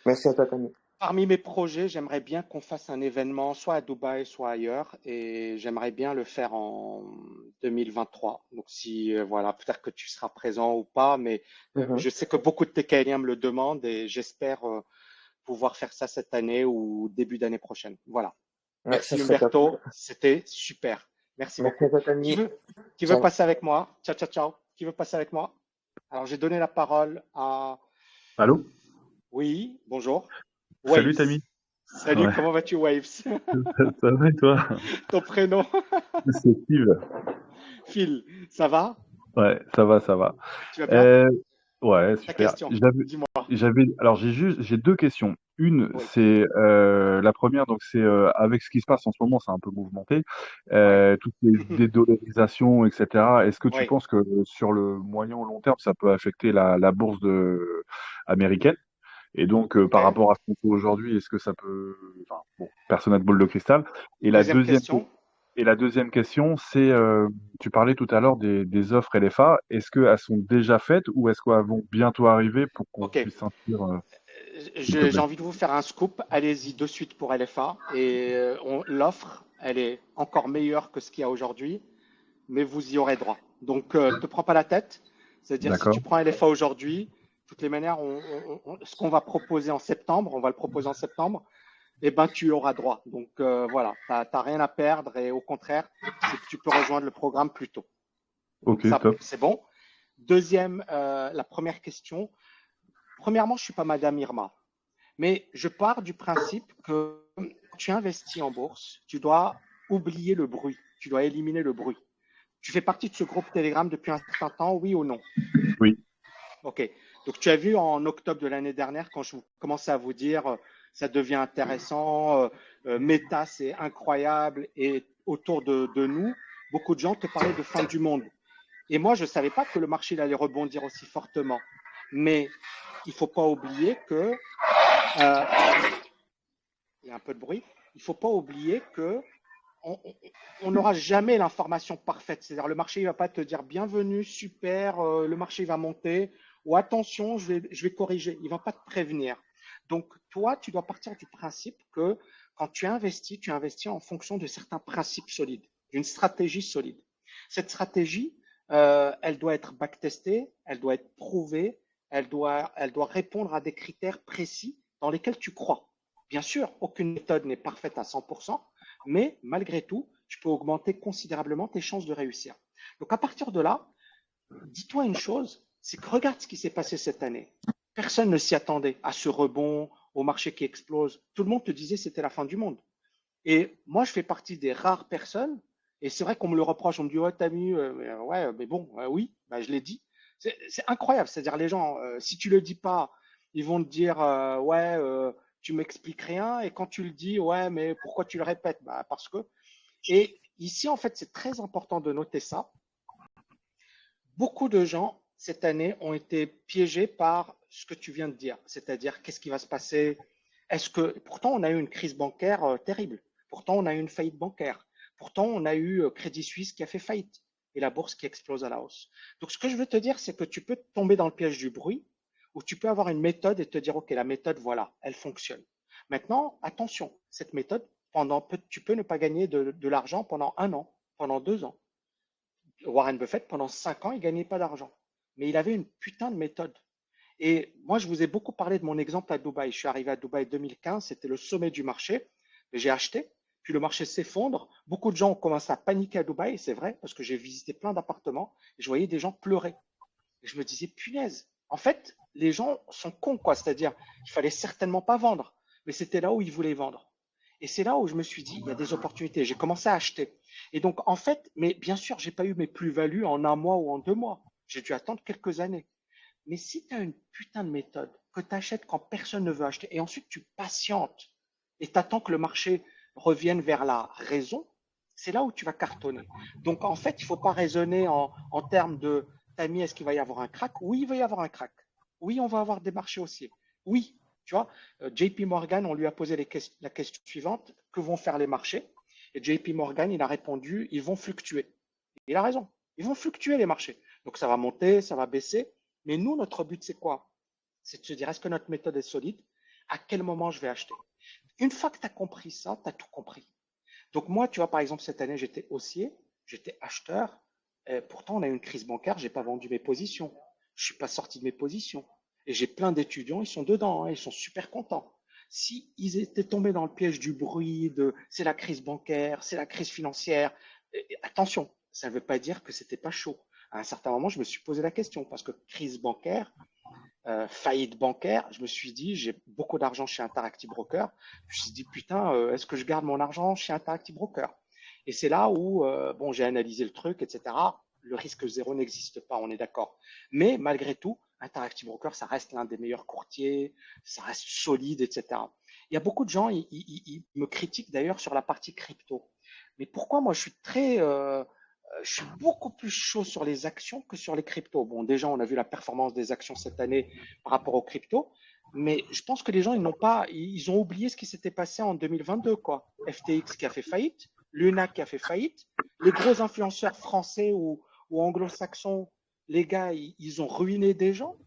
S4: Merci à toi, Camille.
S2: parmi mes projets, j'aimerais bien qu'on fasse un événement soit à Dubaï, soit ailleurs. Et j'aimerais bien le faire en 2023. Donc, si, voilà, peut-être que tu seras présent ou pas, mais
S4: Mhm.
S2: je sais que beaucoup de TKLiens me le demandent et j'espère pouvoir faire ça cette année ou début d'année prochaine. Voilà.
S4: Ouais, ça
S2: Merci
S4: serait top.
S2: Umberto. C'était super. Merci
S4: Merci à
S2: beaucoup.
S4: toi,
S2: Qui
S4: Camille.
S2: veut, qui veut
S4: Ciao.
S2: passer avec moi? Ciao, ciao, ciao. Qui veut passer avec moi? Alors, j'ai donné la parole à...
S5: Allô?
S2: Oui, bonjour.
S5: Salut
S2: Waves.
S5: Tammy.
S2: Salut,
S5: Ouais,
S2: comment vas-tu, Waves?
S5: ça va et toi?
S2: Ton prénom?
S5: C'est Steve.
S2: Phil, ça va?
S5: Ouais, ça va, ça va.
S2: Tu vas bien?
S5: Euh, ouais,
S2: Ta
S5: super.
S2: question, dis-moi.
S5: Alors j'ai deux questions. Une,
S2: Oui,
S5: c'est la première, donc c'est avec ce qui se passe en ce moment, c'est un peu mouvementé,
S2: oui,
S5: toutes les dédollarisations, etc. Est-ce que tu
S2: oui.
S5: penses que sur le moyen ou long terme, ça peut affecter la bourse américaine? Et donc,
S2: Ok.
S5: par rapport à ce qu'on fait aujourd'hui, est-ce que ça peut... Enfin, bon, personne n'a de boule de cristal. Et la
S2: Deuxième
S5: deuxième,
S2: question.
S5: et la deuxième question, c'est, tu parlais tout à l'heure des offres LFA. Est-ce qu'elles sont déjà faites ou est-ce qu'elles vont bientôt arriver pour qu'on
S2: Ok.
S5: puisse s'inscrire, s'il te
S2: J'ai
S5: plaît?
S2: envie de vous faire un scoop. Allez-y de suite pour LFA. Et l'offre, elle est encore meilleure que ce qu'il y a aujourd'hui, mais vous y aurez droit. Donc, te prends pas la tête. C'est-à-dire, si tu
S5: D'accord.
S2: prends LFA aujourd'hui, de toutes les manières, ce qu'on va proposer en septembre, on va le proposer en septembre, eh ben, tu auras droit. Donc, voilà, tu n'as rien à perdre et au contraire, tu peux rejoindre le programme plus tôt. Donc,
S5: Ok,
S2: ça,
S5: top.
S2: c'est bon. Deuxième, la première question. Premièrement, je ne suis pas Madame Irma. Mais je pars du principe que quand tu investis en bourse, tu dois oublier le bruit, tu dois éliminer le bruit. Tu fais partie de ce groupe Telegram depuis un certain temps, oui ou non?
S5: Oui.
S2: Ok. Donc tu as vu en octobre de l'année dernière, quand je commençais à vous dire ça devient intéressant, Meta c'est incroyable et autour de nous, beaucoup de gens te parlaient de fin du monde. Et moi, je ne savais pas que le marché allait rebondir aussi fortement. Mais il ne faut pas oublier que euh, il y a un peu de bruit. Il ne faut pas oublier que on n'aura jamais l'information parfaite. C'est-à-dire le marché ne va pas te dire bienvenue, super, le marché va monter, ou attention, je vais corriger. Il ne va pas te prévenir. Donc, toi, tu dois partir du principe que quand tu investis en fonction de certains principes solides, d'une stratégie solide. Cette stratégie, elle doit être backtestée, elle doit être prouvée, elle doit répondre à des critères précis dans lesquels tu crois. Bien sûr, aucune méthode n'est parfaite à 100%, mais malgré tout, tu peux augmenter considérablement tes chances de réussir. Donc à partir de là, dis-toi une chose, c'est que regarde ce qui s'est passé cette année. Personne ne s'y attendait à ce rebond, au marché qui explose. Tout le monde te disait que c'était la fin du monde. Et moi, je fais partie des rares personnes, et c'est vrai qu'on me le reproche, on me dit, ouais, t'as mis, ouais, mais bon, oui, bah, je l'ai dit. C'est incroyable, c'est-à-dire les gens, si tu le dis pas, ils vont te dire, ouais, tu m'expliques rien, et quand tu le dis, ouais, mais pourquoi tu le répètes? Bah, parce que. Et ici, en fait, c'est très important de noter ça. beaucoup de gens cette année ont été piégés par ce que tu viens de dire, c'est-à-dire qu'est-ce qui va se passer? Est-ce que pourtant on a eu une crise bancaire terrible, pourtant on a eu une faillite bancaire, pourtant on a eu Crédit Suisse qui a fait faillite et la bourse qui explose à la hausse. Donc ce que je veux te dire, c'est que tu peux tomber dans le piège du bruit ou tu peux avoir une méthode et te dire ok la méthode voilà, elle fonctionne. Maintenant attention, cette méthode tu peux ne pas gagner de l'argent pendant 1 an, pendant 2 ans. Warren Buffett, pendant 5 ans, il ne gagnait pas d'argent. Mais il avait une putain de méthode. Et moi, je vous ai beaucoup parlé de mon exemple à Dubaï. Je suis arrivé à Dubaï en 2015, c'était le sommet du marché. J'ai acheté, puis le marché s'effondre. Beaucoup de gens ont commencé à paniquer à Dubaï, c'est vrai, parce que j'ai visité plein d'appartements et je voyais des gens pleurer. Et je me disais, punaise, en fait, les gens sont cons, quoi. C'est-à-dire, il fallait certainement pas vendre, mais c'était là où ils voulaient vendre. Et c'est là où je me suis dit, il y a des opportunités. J'ai commencé à acheter. Et donc, en fait, mais bien sûr, j'ai pas eu mes plus-values en 1 mois ou en 2 mois. J'ai dû attendre quelques années. Mais si tu as une putain de méthode que tu achètes quand personne ne veut acheter, et ensuite tu patientes et tu attends que le marché revienne vers la raison, c'est là où tu vas cartonner. Donc en fait, il ne faut pas raisonner en termes de Tammy, est-ce qu'il va y avoir un crack? Oui, il va y avoir un crack. Oui, on va avoir des marchés haussiers. Oui, tu vois, JP Morgan, on lui a posé la question suivante, que vont faire les marchés? Et JP Morgan, il a répondu, ils vont fluctuer. Il a raison, ils vont fluctuer les marchés. Donc ça va monter, ça va baisser. Mais nous, notre but, c'est quoi? C'est de se dire, est-ce que notre méthode est solide? À quel moment je vais acheter? Une fois que tu as compris ça, tu as tout compris. Donc moi, tu vois, par exemple, cette année, j'étais haussier, j'étais acheteur. Pourtant, on a eu une crise bancaire, j'ai pas vendu mes positions. Je suis pas sorti de mes positions. Et j'ai plein d'étudiants, ils sont dedans, hein, ils sont super contents. Si ils étaient tombés dans le piège du bruit, de c'est la crise bancaire, c'est la crise financière, attention, ça ne veut pas dire que c'était pas chaud. À un certain moment, je me suis posé la question parce que crise bancaire, faillite bancaire, je me suis dit, j'ai beaucoup d'argent chez Interactive Broker. Je me suis dit, putain, est-ce que je garde mon argent chez Interactive Broker? Et c'est là où, bon, j'ai analysé le truc, etc. Le risque zéro n'existe pas, on est d'accord. Mais malgré tout, Interactive Broker, ça reste l'un des meilleurs courtiers, ça reste solide, etc. Il y a beaucoup de gens, ils me critiquent d'ailleurs sur la partie crypto. Mais pourquoi moi je suis beaucoup plus chaud sur les actions que sur les cryptos. Bon, déjà, on a vu la performance des actions cette année par rapport aux cryptos, mais je pense que les gens, ils ont oublié ce qui s'était passé en 2022, quoi. FTX qui a fait faillite, Luna qui a fait faillite, les gros influenceurs français ou anglo-saxons, les gars, ils ont ruiné des gens.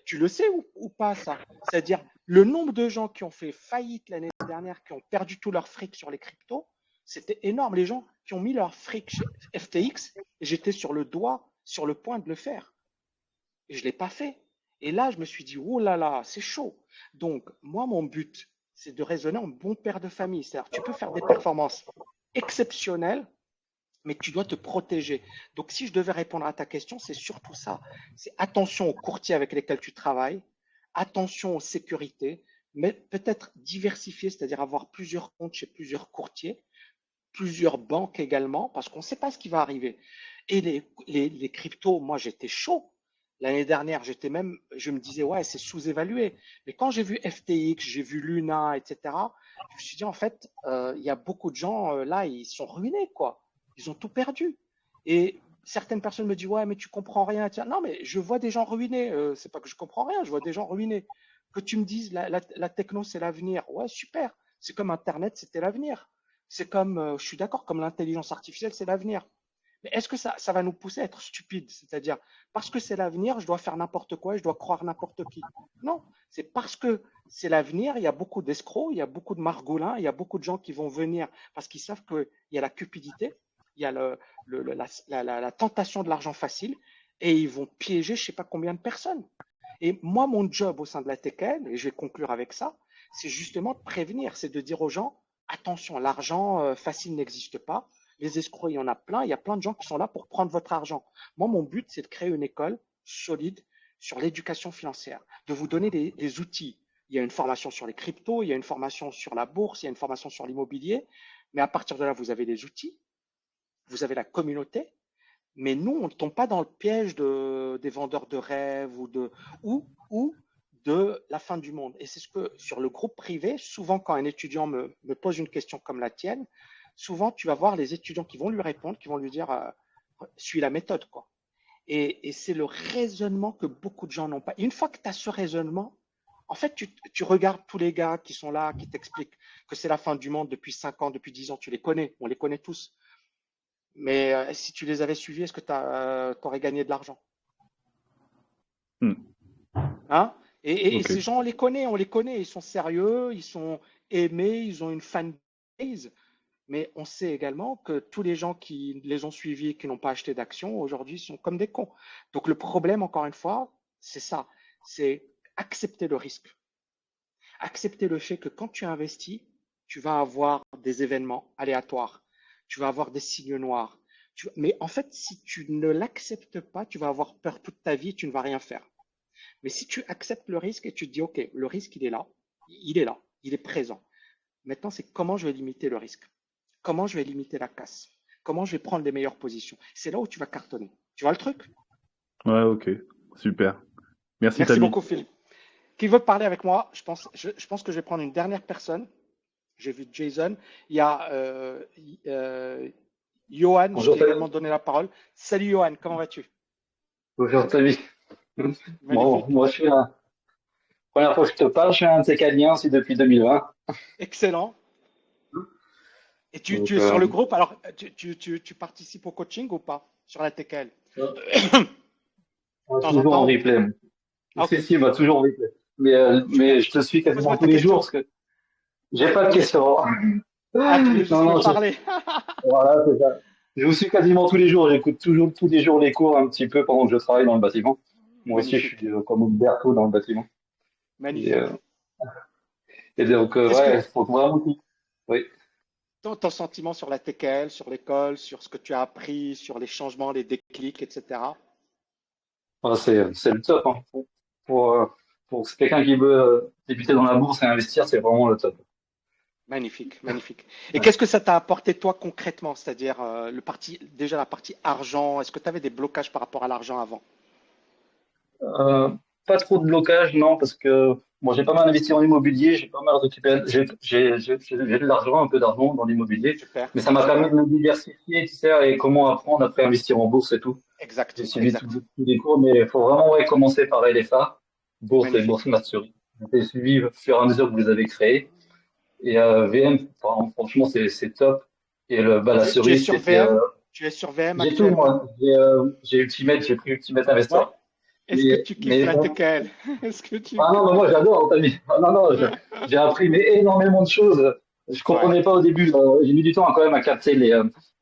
S2: Tu le sais ou pas, ça? C'est-à-dire, le nombre de gens qui ont fait faillite l'année dernière, qui ont perdu tout leur fric sur les cryptos, c'était énorme. Les gens qui ont mis leur fric chez FTX, et j'étais sur le point de le faire. Et je ne l'ai pas fait. Et là, je me suis dit, oh là là, c'est chaud. Donc, moi, mon but, c'est de raisonner en bon père de famille. C'est-à-dire, tu peux faire des performances exceptionnelles, mais tu dois te protéger. Donc, si je devais répondre à ta question, c'est surtout ça. C'est attention aux courtiers avec lesquels tu travailles, attention aux sécurités, mais peut-être diversifier, c'est-à-dire avoir plusieurs comptes chez plusieurs courtiers, plusieurs banques également, parce qu'on ne sait pas ce qui va arriver. Et les cryptos, moi, j'étais chaud. L'année dernière, je me disais, ouais, c'est sous-évalué. Mais quand j'ai vu FTX, j'ai vu Luna, etc., je me suis dit, en fait, il y a beaucoup de gens, là, ils sont ruinés, quoi. Ils ont tout perdu. Et certaines personnes me disent, ouais, mais tu comprends rien. Tiens, non, mais je vois des gens ruinés. C'est pas que je comprends rien, je vois des gens ruinés. Que tu me dises, la techno, c'est l'avenir. Ouais, super. C'est comme Internet, c'était l'avenir. C'est comme, je suis d'accord, comme l'intelligence artificielle, c'est l'avenir. Mais est-ce que ça va nous pousser à être stupides? C'est-à-dire, parce que c'est l'avenir, je dois faire n'importe quoi et je dois croire n'importe qui. Non, c'est parce que c'est l'avenir, il y a beaucoup d'escrocs, il y a beaucoup de margolins, il y a beaucoup de gens qui vont venir parce qu'ils savent qu'il y a la cupidité, il y a la tentation de l'argent facile et ils vont piéger je ne sais pas combien de personnes. Et moi, mon job au sein de la TKL, et je vais conclure avec ça, c'est justement de prévenir, c'est de dire aux gens, attention, l'argent facile n'existe pas. Les escrocs, il y en a plein. Il y a plein de gens qui sont là pour prendre votre argent. Moi, mon but, c'est de créer une école solide sur l'éducation financière, de vous donner des outils. Il y a une formation sur les cryptos, il y a une formation sur la bourse, il y a une formation sur l'immobilier. Mais à partir de là, vous avez des outils, vous avez la communauté. Mais nous, on ne tombe pas dans le piège des vendeurs de rêves ou de la fin du monde. Et c'est ce que sur le groupe privé, souvent quand un étudiant me pose une question comme la tienne, souvent tu vas voir les étudiants qui vont lui répondre, qui vont lui dire suis la méthode, quoi. Et c'est le raisonnement que beaucoup de gens n'ont pas. Et une fois que tu as ce raisonnement, en fait, tu regardes tous les gars qui sont là, qui t'expliquent que c'est la fin du monde depuis 5 ans, depuis 10 ans, tu les connais, on les connaît tous. Mais si tu les avais suivis, est-ce que tu aurais gagné de l'argent?
S5: Hmm.
S2: Hein? Et
S5: Ok.
S2: ces gens, on les connaît, ils sont sérieux, ils sont aimés, ils ont une fanbase. Mais on sait également que tous les gens qui les ont suivis, qui n'ont pas acheté d'actions, aujourd'hui sont comme des cons. Donc le problème, encore une fois, c'est ça, c'est accepter le risque. Accepter le fait que quand tu investis, tu vas avoir des événements aléatoires, tu vas avoir des signes noirs. Mais en fait, si tu ne l'acceptes pas, tu vas avoir peur toute ta vie et tu ne vas rien faire. Mais si tu acceptes le risque et tu te dis, OK, le risque, il est là, il est présent. Maintenant, c'est comment je vais limiter le risque. Comment je vais limiter la casse. Comment je vais prendre les meilleures positions. C'est là où tu vas cartonner. Tu vois le truc?
S5: Ouais, ok. Super. Merci,
S2: Merci
S5: Tammy.
S2: beaucoup, Phil. Qui veut parler avec moi? Je pense que je vais prendre une dernière personne. J'ai vu Jason. Il y a Johan, je
S6: Bonjour
S2: t'ai
S6: Tammy.
S2: également donné la parole. Salut Johan, comment vas-tu?
S6: Bonjour Tammy. Bon,
S2: Magnifique.
S6: moi première fois que je te parle, je suis un de ces Caliens aussi depuis 2020.
S2: Excellent. Et tu
S6: Donc,
S2: es sur le groupe, alors tu participes au coaching ou pas sur la TKL?
S6: on
S2: De
S6: est
S2: temps en
S6: toujours en
S2: temps?
S6: replay.
S2: Ah,
S6: Si,
S2: ok,
S6: si, bah, toujours en replay. Mais
S2: super.
S6: je te suis quasiment
S2: Pose-moi
S6: tous
S2: ta
S6: les jours
S2: question.
S6: parce que j'ai pas de questions.
S2: Ah, tu voulais
S6: Non,
S2: juste me
S6: non,
S2: parler.
S6: voilà, c'est ça. Je vous suis quasiment tous les jours. J'écoute toujours tous les jours les cours un petit peu pendant que je travaille dans le bâtiment. Moi aussi, je
S2: Magnifique,
S6: suis comme Umberto dans le bâtiment. Et,
S2: magnifique.
S6: et donc,
S2: Qu'est-ce que
S6: ouais, faut vraiment. Oui.
S2: ton sentiment sur la TKL, sur l'école, sur ce que tu as appris, sur les changements, les déclics, etc.
S6: Ah, c'est le top, hein. Pour, euh, pour quelqu'un qui veut débuter dans la bourse et investir, c'est vraiment le top.
S2: Magnifique, magnifique. Et qu'est-ce que ça t'a apporté toi concrètement? C'est-à-dire déjà la partie argent, est-ce que tu avais des blocages par rapport à l'argent avant?
S6: Euh, Pas trop de blocage, non, parce que bon, j'ai pas mal investi en immobilier, j'ai pas mal récupéré, j'ai de l'argent, un peu d'argent dans l'immobilier,
S2: Super,
S6: mais ça m'a permis
S2: super.
S6: de me diversifier, tu sais, et comment apprendre après investir en bourse et tout. J'ai
S2: Exact,
S6: suivi
S2: exact.
S6: tous les cours, mais il faut vraiment ouais, commencer par LFA, bourse et bourse
S2: Magnifique.
S6: Matsuri. J'ai suivi au fur et à mesure que vous les avez créés. Et VM, enfin, franchement, c'est top. Et la
S2: Tu es
S6: cerise,
S2: sur
S6: c'était,
S2: VM? Tu es sur VM
S6: j'ai tout,
S2: actuellement?
S6: moi. J'ai Ultimate, j'ai pris Ultimate
S2: Ouais.
S6: Investor.
S2: Est-ce que tu kiffes
S6: Mais
S2: la TKL? Est-ce que tu
S6: ah non, mais moi j'adore, Tammy. Ah non, non, j'ai appris mais énormément de choses. Je
S2: Ouais.
S6: comprenais pas au début. J'ai mis du temps quand même à capter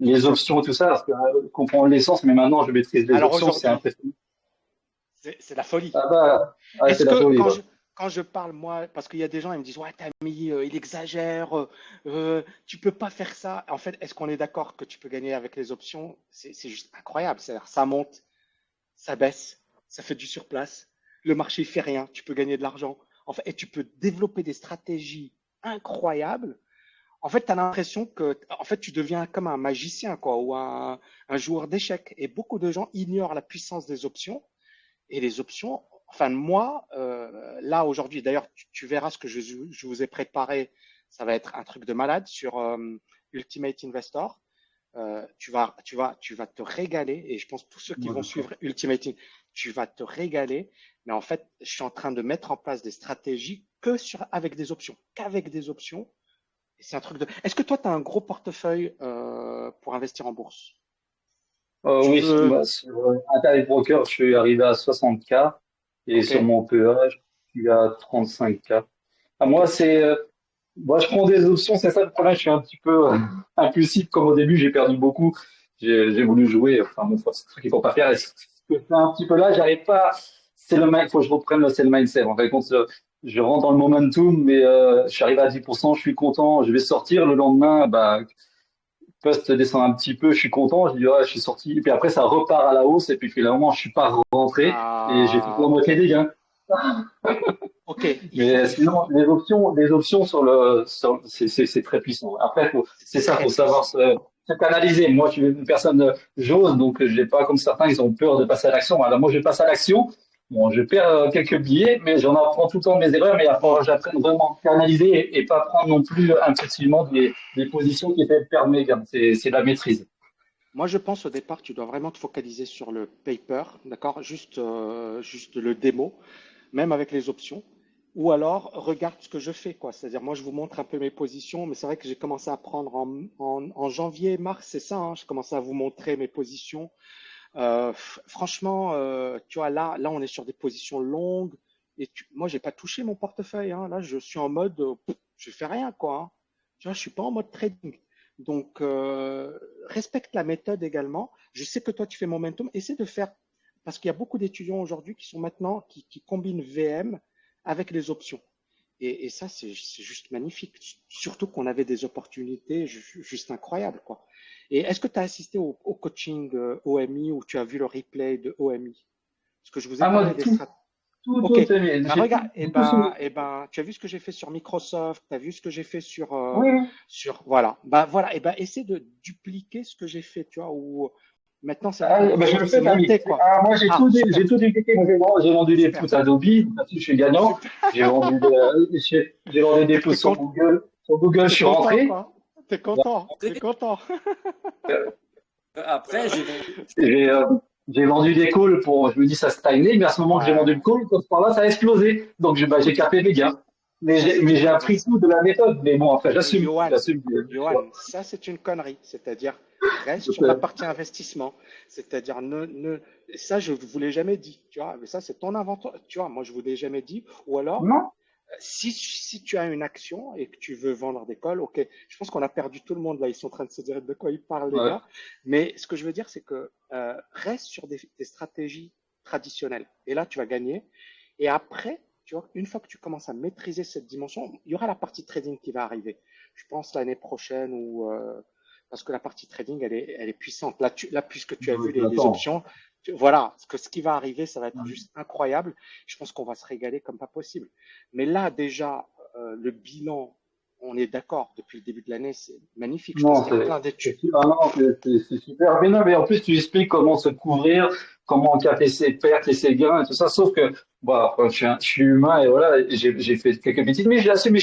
S6: les options et tout ça, parce que je comprends l'essence, mais maintenant je maîtrise les
S2: Alors
S6: options, c'est
S2: aujourd'hui,
S6: impressionnant.
S2: c'est la folie.
S6: Ah bah, ouais, c'est
S2: Est-ce
S6: la
S2: que
S6: folie, quoi.
S2: quand je parle, moi, parce qu'il y a des gens, ils me disent, ouais, Tammy, il exagère, tu peux pas faire ça. En fait, est-ce qu'on est d'accord que tu peux gagner avec les options? C'est juste incroyable. C'est-à-dire, ça monte, ça baisse, ça fait du surplace. Le marché, il fait rien. Tu peux gagner de l'argent. En fait, et tu peux développer des stratégies incroyables. En fait, tu as l'impression que, en fait, tu deviens comme un magicien, quoi, ou un joueur d'échecs. Et beaucoup de gens ignorent la puissance des options. Et les options, enfin moi, là aujourd'hui, d'ailleurs, tu verras ce que je vous ai préparé, ça va être un truc de malade sur Ultimate Investor. Tu vas te régaler, et je pense que tous ceux qui
S6: Moi,
S2: vont suivre Ultimate, tu vas te régaler. Mais en fait, je suis en train de mettre en place des stratégies avec des options, qu'avec des options. Et c'est un truc de. Est-ce que toi, tu as un gros portefeuille pour investir en bourse? Tu
S6: Oui,
S2: peux.
S6: bah, sur Internet Broker, je suis arrivé à 60K et
S2: Ok,
S6: sur mon PEA, je suis à 35K. À
S2: ok,
S6: moi,
S2: super.
S6: moi, je prends des options, c'est ça le problème. Je suis un petit peu impulsif, comme au début, j'ai perdu beaucoup. J'ai voulu jouer, enfin, bon, c'est un truc qu'il faut pas faire. Et ce que je fais un petit peu là, j'arrive pas. C'est le il faut que je reprenne le sell mindset. En fait, quand je rentre dans le momentum, mais je suis arrivé à 10%, je suis content, je vais sortir le lendemain, bah, poste descend un petit peu, je suis content, je dis, ouais, je suis sorti. Et puis après, ça repart à la hausse, et puis finalement, je suis pas rentré, et j'ai fait pour la
S2: Ah,
S6: moitié
S2: ok.
S6: des gains.
S2: Ok,
S6: Mais
S2: il faut,
S6: sinon, les options c'est très puissant. Après, c'est
S2: c'est
S6: ça,
S2: très
S6: faut savoir
S2: puissant.
S6: se canaliser. Moi, je suis une personne j'ose, donc je n'ai pas comme certains, ils ont peur de passer à l'action. Alors moi, je passe à l'action. Bon, je perds quelques billets, mais j'en apprends tout le temps de mes erreurs, mais il va falloir
S2: Hmm.
S6: que j'apprenne vraiment à canaliser et pas prendre non plus impulsivement des positions qui peuvent perdre mes gains. C'est la maîtrise.
S2: Moi, je pense au départ, tu dois vraiment te focaliser sur le paper, d'accord? Juste le démo, même avec les options. Ou alors, regarde ce que je fais, quoi. C'est-à-dire, moi, je vous montre un peu mes positions, mais c'est vrai que j'ai commencé à prendre en janvier, mars, c'est ça, hein, j'ai commencé à vous montrer mes positions. Franchement, tu vois, là, on est sur des positions longues. Et moi, j'ai pas touché mon portefeuille, hein. Là, je suis en mode, je fais rien, quoi, hein. Tu vois, je suis pas en mode trading. Donc, respecte la méthode également. Je sais que toi, tu fais momentum. Essaie de faire, parce qu'il y a beaucoup d'étudiants aujourd'hui qui sont maintenant, qui combinent VM avec les options. Et ça, c'est juste magnifique. Surtout qu'on avait des opportunités juste incroyables, quoi. Et est-ce que tu as assisté au coaching OMI ou tu as vu le replay de OMI? Parce que je vous ai
S6: Ah, moi,
S2: parlé des stratégies.
S6: tout
S2: Ok,
S6: aimé.
S2: bah
S6: J'ai
S2: regarde,
S6: tout suivi.
S2: tu as vu ce que j'ai fait sur Microsoft, tu as vu ce que j'ai fait
S6: Oui, oui.
S2: voilà, bah voilà, essaie de dupliquer ce que j'ai fait, tu vois, ou maintenant c'est vrai que
S6: Ah,
S2: le
S6: ben, je
S2: pouvoir
S6: le
S2: s'est
S6: fais, Samy.
S2: monté, quoi.
S6: Ah, moi,
S2: Ah,
S6: j'ai
S2: super,
S6: tout dupliqué. J'ai vendu des
S2: super,
S6: poutres Adobe. Là-dessus, je suis gagnant.
S2: super.
S6: J'ai vendu des poutres
S2: T'es
S6: sur
S2: content,
S6: Google. Sur Google, je
S2: t'es
S6: suis
S2: content,
S6: rentré.
S2: quoi. T'es
S3: Bon,
S2: content, t'es
S3: après,
S2: content.
S3: après, j'ai vendu.
S6: J'ai euh, j'ai vendu des calls pour, je me dis, ça stagnait. Mais à ce moment que j'ai vendu le
S2: Ouais,
S6: call, quand ce moment-là, ça a explosé. Donc, j'ai capé mes gains.
S2: ça c'est
S6: Mais
S2: une
S6: j'ai
S2: connerie,
S6: appris
S2: ça.
S6: tout de la méthode. Mais bon, après,
S2: Mais
S6: j'assume.
S2: Johan,
S6: J'assume, bien sûr.
S2: Ça c'est une connerie. C'est-à-dire, reste
S6: Je
S2: sur la
S6: sais.
S2: partie investissement. C'est-à-dire, ça je ne vous l'ai jamais dit. Tu vois, mais ça c'est ton inventoire. Tu vois, moi je vous l'ai jamais dit. Ou alors,
S6: Non?
S2: si tu as une action et que tu veux vendre des calls, ok, je pense qu'on a perdu tout le monde là. Ils sont en train de se dire de quoi ils parlent, les
S6: Ouais.
S2: gars. Mais ce que je veux dire, c'est que reste sur des stratégies traditionnelles. Et là, tu vas gagner. Et après, tu vois, une fois que tu commences à maîtriser cette dimension, il y aura la partie trading qui va arriver. Je pense l'année prochaine ou parce que la partie trading, elle est puissante. Là, puisque tu as vu les
S6: Attends.
S2: options, voilà, ce qui va arriver, ça va être juste incroyable. Je pense qu'on va se régaler comme pas possible. Mais là, déjà, le bilan, on est d'accord, depuis le début de l'année, c'est magnifique. Je pense
S6: Non,
S2: qu'il y a plein d'études.
S6: ah non, c'est super. Mais non, mais en plus, tu expliques comment se couvrir, comment capter ses pertes et ses gains et tout ça. Sauf que, bon, enfin, je suis humain et voilà, j'ai fait quelques bêtises, mais j'ai assez, mais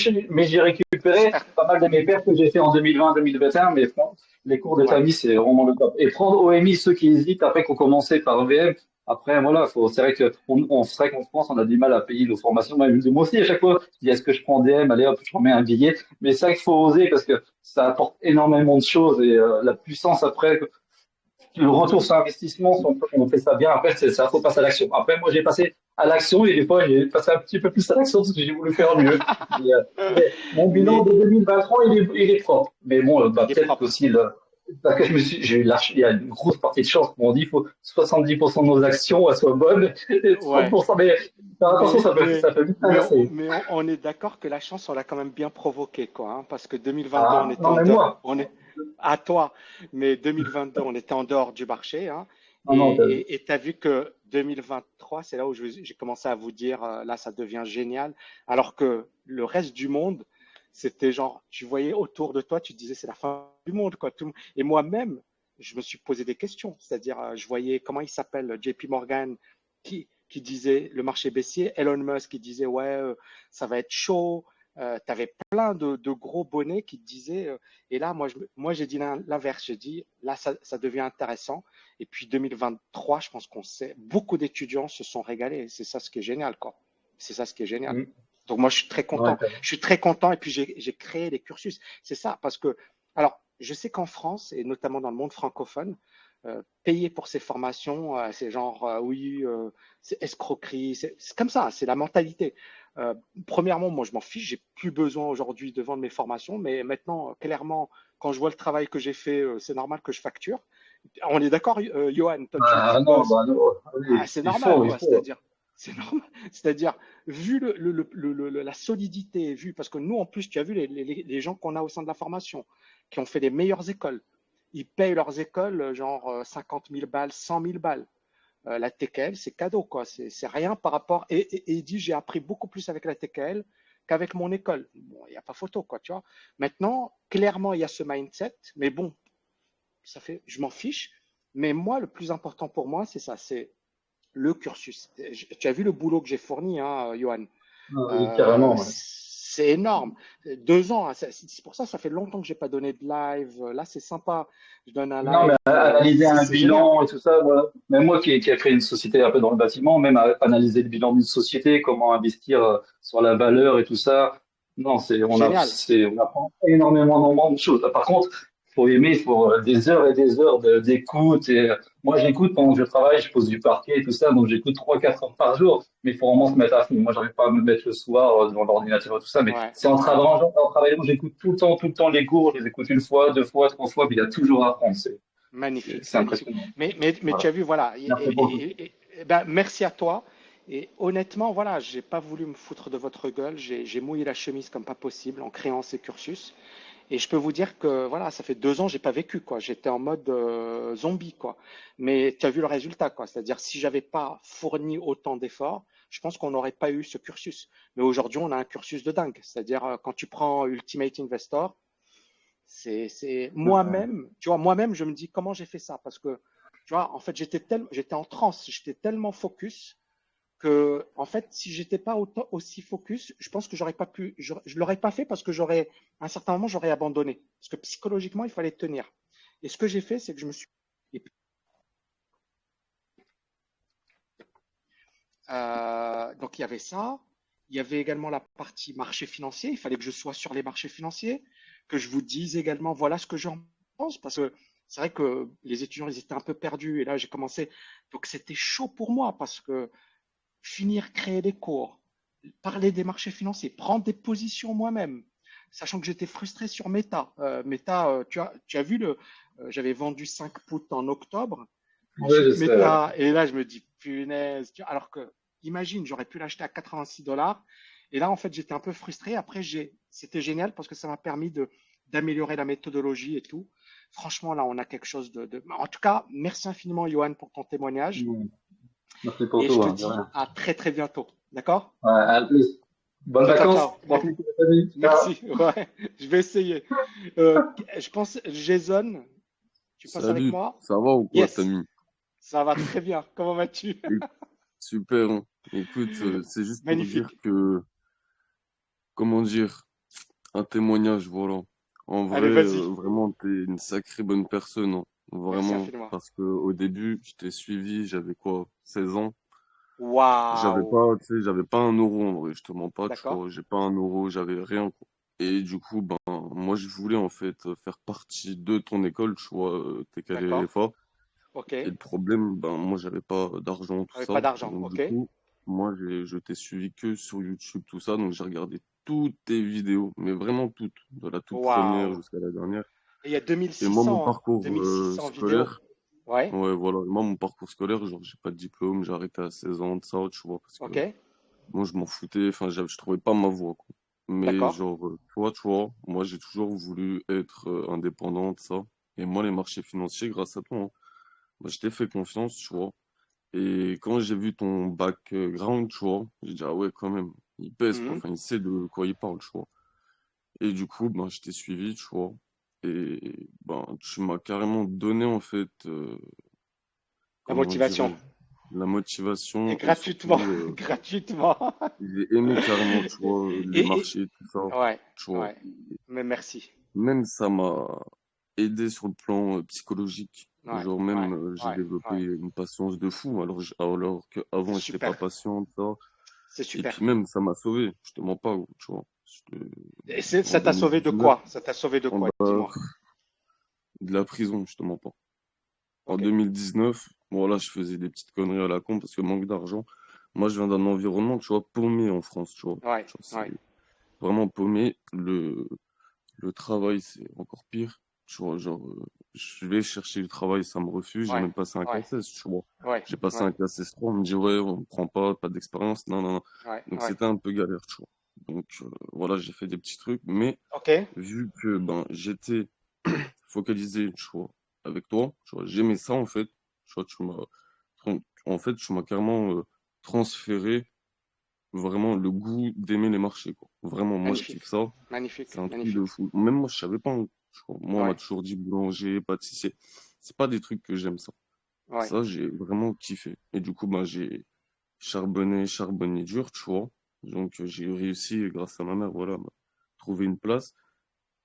S6: j'ai récupéré
S2: J'espère.
S6: pas mal de mes pertes que j'ai fait en 2020, 2021. Mais les cours de
S2: Ouais.
S6: famille, c'est vraiment le top. Et prendre OMI, ceux qui hésitent, après qu'on commençait par VM, après, voilà, c'est vrai c'est vrai qu'en France, on a du mal à payer nos formations. Moi aussi, à chaque fois, je dis, est-ce que je prends DM? Allez, hop, je remets un billet. Mais c'est vrai qu'il faut oser parce que ça apporte énormément de choses et la puissance après, le retour sur investissement, si on fait ça bien, après, c'est ça, faut passer à l'action. Après, moi, j'ai passé à l'action et des fois, j'ai passé un petit peu plus à l'action parce que j'ai voulu faire mieux. Mais mon bilan
S2: Mais
S6: de 2023, il est propre. Mais bon, bah,
S2: il est
S6: peut-être
S2: propre.
S6: qu'aussi, parce que j'ai eu il y a une grosse partie de chance. On dit, il faut 70% de nos actions, elles soient bonnes et
S2: Ouais.
S6: 30%, mais faire attention, ça peut vite inverser.
S2: On est d'accord que la chance, on l'a quand même bien provoquée, quoi, hein, parce que 2022, on
S6: Ah,
S2: était
S6: non,
S2: en
S6: mais
S2: dehors,
S6: moi,
S2: on est à toi, mais 2022, on était en dehors du marché, hein,
S6: non, non,
S2: et tu as vu que 2023, c'est là où j'ai commencé à vous dire, là, ça devient génial, alors que le reste du monde, c'était genre, tu voyais autour de toi, tu te disais, c'est la fin du monde, quoi. Et moi-même, je me suis posé des questions, c'est-à-dire, je voyais, comment il s'appelle, JP Morgan, qui disait le marché baissier, Elon Musk qui disait ouais, ça va être chaud. Tu avais plein de gros bonnets qui te disaient. Et là, moi j'ai dit l'inverse. J'ai dit là, ça devient intéressant. Et puis 2023, je pense qu'on sait, beaucoup d'étudiants se sont régalés. C'est ça ce qui est génial, quoi. C'est ça ce qui est génial.
S6: mm,
S2: Donc moi, je suis très
S6: ouais,
S2: content. Je suis très content. Et puis j'ai créé des cursus. C'est ça, parce que, alors, je sais qu'en France, et notamment dans le monde francophone, payer pour ces formations, c'est genre, oui, c'est escroquerie, c'est comme ça, c'est la mentalité. Euh, Premièrement, moi, je m'en fiche, j'ai plus besoin aujourd'hui de vendre mes formations, mais maintenant, clairement, quand je vois le travail que j'ai fait, c'est normal que je facture. On est d'accord, Johan, toi, tu
S6: ah non,
S2: bosses.
S6: bah non,
S2: Ah,
S6: allez,
S2: c'est normal,
S6: il
S2: quoi,
S6: faut.
S2: c'est-à-dire, c'est normal. C'est-à-dire, vu la solidité, vu, parce que nous, en plus, tu as vu les gens qu'on a au sein de la formation, qui ont fait les meilleures écoles. Ils payent leurs écoles, genre 50 000 balles, 100 000 balles. La TKL, c'est cadeau, quoi. C'est rien par rapport. Et il dit, j'ai appris beaucoup plus avec la TKL qu'avec mon école. Bon, il n'y a pas photo, quoi, tu vois. Maintenant, clairement, il y a ce mindset, mais bon, ça fait, je m'en fiche. Mais moi, le plus important pour moi, c'est ça, c'est le cursus. Tu as vu le boulot que j'ai fourni, hein, Johan.
S6: Oui, carrément, ouais.
S2: c'est énorme. 2 ans, hein, c'est pour ça que ça fait longtemps que j'ai pas donné de live. Là, c'est sympa. Je donne un
S6: Non, mais
S2: live,
S6: analyser un
S2: c'est génial.
S6: bilan et tout ça, voilà. Même moi qui a créé une société un peu dans le bâtiment, même analyser le bilan d'une société, comment investir sur la valeur et tout ça. Non,
S2: Génial.
S6: on apprend énormément de choses. Par contre, faut aimer, il faut des heures et des heures d'écoute. Et moi, j'écoute pendant que je travaille, je pose du parquet et tout ça, donc j'écoute 3, 4 heures par jour. Mais il faut vraiment se mettre à fond. Moi, j'arrive pas à me mettre le soir devant l'ordinateur et tout ça, mais
S2: Ouais,
S6: c'est
S2: ouais.
S6: en travaillant, j'écoute tout le temps les cours, je les écoute une fois, 2 fois, 3 fois, puis il y a toujours à apprendre.
S2: Magnifique,
S6: C'est
S2: magnifique.
S6: impressionnant.
S2: Mais tu
S6: Voilà.
S2: as vu, voilà.
S6: Merci beaucoup.
S2: Ben, merci à toi. Et honnêtement, voilà, j'ai pas voulu me foutre de votre gueule. J'ai mouillé la chemise comme pas possible en créant ces cursus. Et je peux vous dire que voilà, ça fait 2 ans, j'ai pas vécu quoi. J'étais en mode zombie quoi. Mais tu as vu le résultat quoi. C'est-à-dire si j'avais pas fourni autant d'efforts, je pense qu'on n'aurait pas eu ce cursus. Mais aujourd'hui, on a un cursus de dingue. C'est-à-dire quand tu prends Ultimate Investor, c'est moi-même, tu vois, moi-même, je me dis comment j'ai fait ça parce que tu vois, en fait, j'étais en transe, j'étais tellement focus que, en fait, si j'étais pas aussi focus, je pense que j'aurais pas pu, je l'aurais pas fait parce que à un certain moment, j'aurais abandonné. Parce que psychologiquement, il fallait tenir. Et ce que j'ai fait, c'est que je me suis, donc il y avait ça. Il y avait également la partie marché financier. Il fallait que je sois sur les marchés financiers, que je vous dise également voilà ce que j'en pense, parce que c'est vrai que les étudiants ils étaient un peu perdus et là j'ai commencé. Donc c'était chaud pour moi parce que finir, créer des cours, parler des marchés financiers, prendre des positions moi-même, sachant que j'étais frustré sur Meta. Meta, tu as vu j'avais vendu 5 puts en octobre.
S6: Oui, je
S2: Ensuite,
S6: sais. Ouais.
S2: Meta, et là, je me dis, punaise, alors que, imagine, j'aurais pu l'acheter à 86 $. Et là, en fait, j'étais un peu frustré. Après, c'était génial parce que ça m'a permis d'améliorer la méthodologie et tout. Franchement, là, on a quelque chose En tout cas, merci infiniment, Johan, pour ton témoignage.
S6: Mm. Merci pour
S2: Et je
S6: tout.
S2: te
S6: Hein, de
S2: dis
S6: rien.
S2: à très, très bientôt. D'accord?
S6: Ouais, à plus. Bonnes
S2: Ciao, ciao,
S6: vacances.
S2: ciao.
S6: Profite de la famille. Ciao.
S2: Merci. Ouais, je vais essayer. Je pense, Jason, tu passes avec
S7: Salut,
S2: moi?
S7: ça va ou quoi,
S2: Yes,
S7: Tammy?
S2: ça va très bien. Comment vas-tu?
S7: Et- Super, hein. Écoute, c'est juste pour dire
S2: Magnifique.
S7: que, comment dire, un témoignage, voilà. En vrai,
S2: Allez, vas-y.
S7: vraiment, t'es une sacrée bonne personne, hein.
S2: Merci
S7: Vraiment,
S2: infiniment.
S7: parce que au début, je t'ai suivi, j'avais quoi, 16 ans. J'avais
S2: Waouh.
S7: pas, tu sais, j'avais pas un euro, en vrai, je te mens pas, tu
S2: D'accord.
S7: vois, j'ai pas un euro, j'avais rien, quoi. Et du coup, ben, moi, je voulais, en fait, faire partie de ton école, tu vois, TKL
S2: D'accord.
S7: LFA.
S2: Ok.
S7: Et le problème, ben moi j'avais pas d'argent, tout
S2: Avec
S7: ça.
S2: pas d'argent.
S7: Donc du
S2: Ok.
S7: coup, moi je t'ai suivi que sur YouTube, tout ça. Donc j'ai regardé toutes tes vidéos, mais vraiment toutes, de la toute première
S2: Waouh.
S7: jusqu'à la dernière.
S2: Et il y a
S7: Et moi mon
S2: 2600, hein.
S7: parcours
S2: 2600 vidéos.
S7: scolaire,
S2: Ouais.
S7: ouais voilà, moi mon parcours scolaire, genre j'ai pas de diplôme, j'ai arrêté à 16 ans de ça, tu vois, parce que
S2: Ok.
S7: moi je m'en foutais, enfin je trouvais pas ma voie, quoi. Mais
S2: D'accord.
S7: genre, toi, tu vois, moi j'ai toujours voulu être indépendant, de ça. Et moi les marchés financiers, grâce à toi, hein, bah, je t'ai fait confiance, tu vois. Et quand j'ai vu ton background, tu vois, j'ai dit, ah ouais, quand même, il pèse, quoi.
S2: Mhm.
S7: Enfin, il sait de quoi il parle, tu vois. Et du coup, ben, je t'ai suivi, tu vois. Et ben, tu m'as carrément donné, en fait,
S2: La
S7: comment
S2: motivation.
S7: dirais-je, la
S2: Et
S7: motivation et
S2: gratuitement.
S7: surtout,
S2: Gratuitement.
S7: j'ai aimé carrément, tu vois, les
S2: Et,
S7: marchés, tout ça,
S2: ouais.
S7: tu vois.
S2: Ouais. Mais merci.
S7: Même ça m'a aidé sur le plan psychologique.
S2: Ouais.
S7: Genre
S2: Ouais.
S7: même, j'ai
S2: Ouais.
S7: développé
S2: Ouais.
S7: une patience de fou, alors
S2: C'est
S7: qu'avant, j'étais pas
S2: super.
S7: patient, ça.
S2: C'est
S7: Et
S2: super.
S7: puis même, ça m'a sauvé, je te mens pas, tu vois.
S2: Et
S7: En
S2: ça t'a sauvé de
S7: 2019,
S2: quoi? Ça t'a sauvé de
S7: en
S2: quoi?
S7: bas
S2: Dis-moi.
S7: de la prison, je te mens pas. En
S2: Ok.
S7: 2019, voilà, je faisais des petites conneries à la con parce que manque d'argent. Moi, je viens d'un environnement, tu vois, paumé en France, tu vois.
S2: Ouais.
S7: Tu vois, c'est
S2: Ouais.
S7: vraiment paumé. Le travail, c'est encore pire. Tu vois, genre, je vais chercher le travail, ça me refuse. J'ai
S2: Ouais.
S7: même passé un
S2: Ouais.
S7: CACES, tu vois.
S2: Ouais.
S7: J'ai passé
S2: Ouais.
S7: un CACES 3, on me dit, ouais, on prend pas d'expérience, non, non, non.
S2: Ouais.
S7: Donc,
S2: Ouais.
S7: c'était un peu galère, tu vois. Donc, voilà, j'ai fait des petits trucs, mais
S2: Ok.
S7: vu que, ben, j'étais focalisé, tu vois, avec toi, tu vois, j'aimais ça, en fait. Tu vois, en fait, tu m'as carrément transféré vraiment le goût d'aimer les marchés, quoi. Vraiment, moi, je kiffe
S2: Magnifique.
S7: ça.
S2: Magnifique.
S7: C'est un truc de
S2: Magnifique.
S7: fou. Même moi, je savais pas, hein, tu vois. Moi, on m'a
S2: Ouais.
S7: toujours dit boulanger, pâtissier. C'est pas des trucs que j'aime, ça.
S2: Ouais.
S7: Ça, j'ai vraiment kiffé. Et du coup, ben, j'ai charbonné dur, tu vois. Donc, j'ai réussi, grâce à ma mère, voilà, à trouver une place.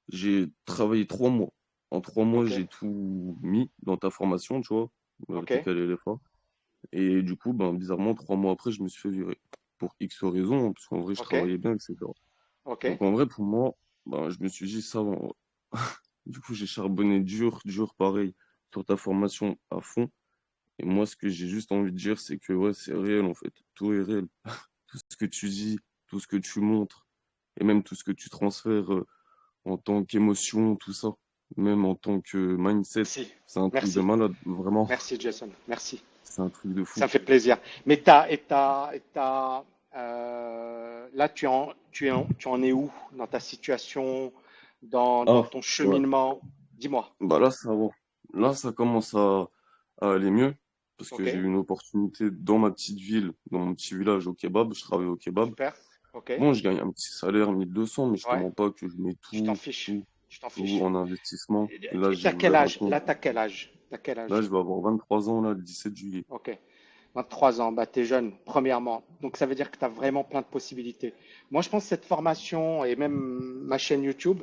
S7: J'ai travaillé 3 mois. En 3 mois,
S2: Ok,
S7: j'ai tout mis dans ta formation, tu vois,
S2: ok,
S7: TK LFA. Et du coup, ben, bizarrement, 3 mois après, je me suis fait virer. Pour X raisons, hein, parce qu'en vrai, je
S2: ok,
S7: travaillais bien, etc.
S2: ok,
S7: Donc, en vrai, pour moi, ben, je me suis dit, ça va. Du coup, j'ai charbonné dur, dur, pareil, sur ta formation à fond. Et moi, ce que j'ai juste envie de dire, c'est que, ouais, c'est réel, en fait. Tout est réel. Tout ce que tu dis, tout ce que tu montres, et même tout ce que tu transfères, en tant qu'émotion, tout ça, même en tant que mindset,
S2: merci,
S7: c'est un truc de
S2: merci,
S7: malade, vraiment,
S2: merci Jason, merci.
S7: c'est un truc de
S2: Ça
S7: fou.
S2: me fait plaisir. Mais là, tu en es où dans ta situation, dans
S7: Ah,
S2: ton
S7: ouais,
S2: cheminement? Dis-moi.
S7: bah là, ça va. Là, ça commence à aller mieux, parce que
S2: Ok,
S7: j'ai eu une opportunité dans ma petite ville, dans mon petit village au kebab, je travaille au kebab.
S2: super. Ok,
S7: Bon, je gagne un petit salaire, 1200, mais je te
S2: ouais,
S7: mens pas que je mets
S2: tu t'en
S7: tout,
S2: fiches.
S7: tout,
S2: Tu t'en
S7: tout
S2: fiches.
S7: en investissement. Et là,
S2: Et
S7: j'ai
S2: t'as quel
S7: ouvert un
S2: âge?
S7: compte.
S2: Là, t'as quel âge? T'as quel
S7: Là,
S2: âge?
S7: je vais avoir 23 ans, là, le 17 juillet.
S2: Ok. 23 ans, bah, t'es jeune, premièrement. Donc, ça veut dire que tu as vraiment plein de possibilités. Moi, je pense que cette formation et même ma chaîne YouTube,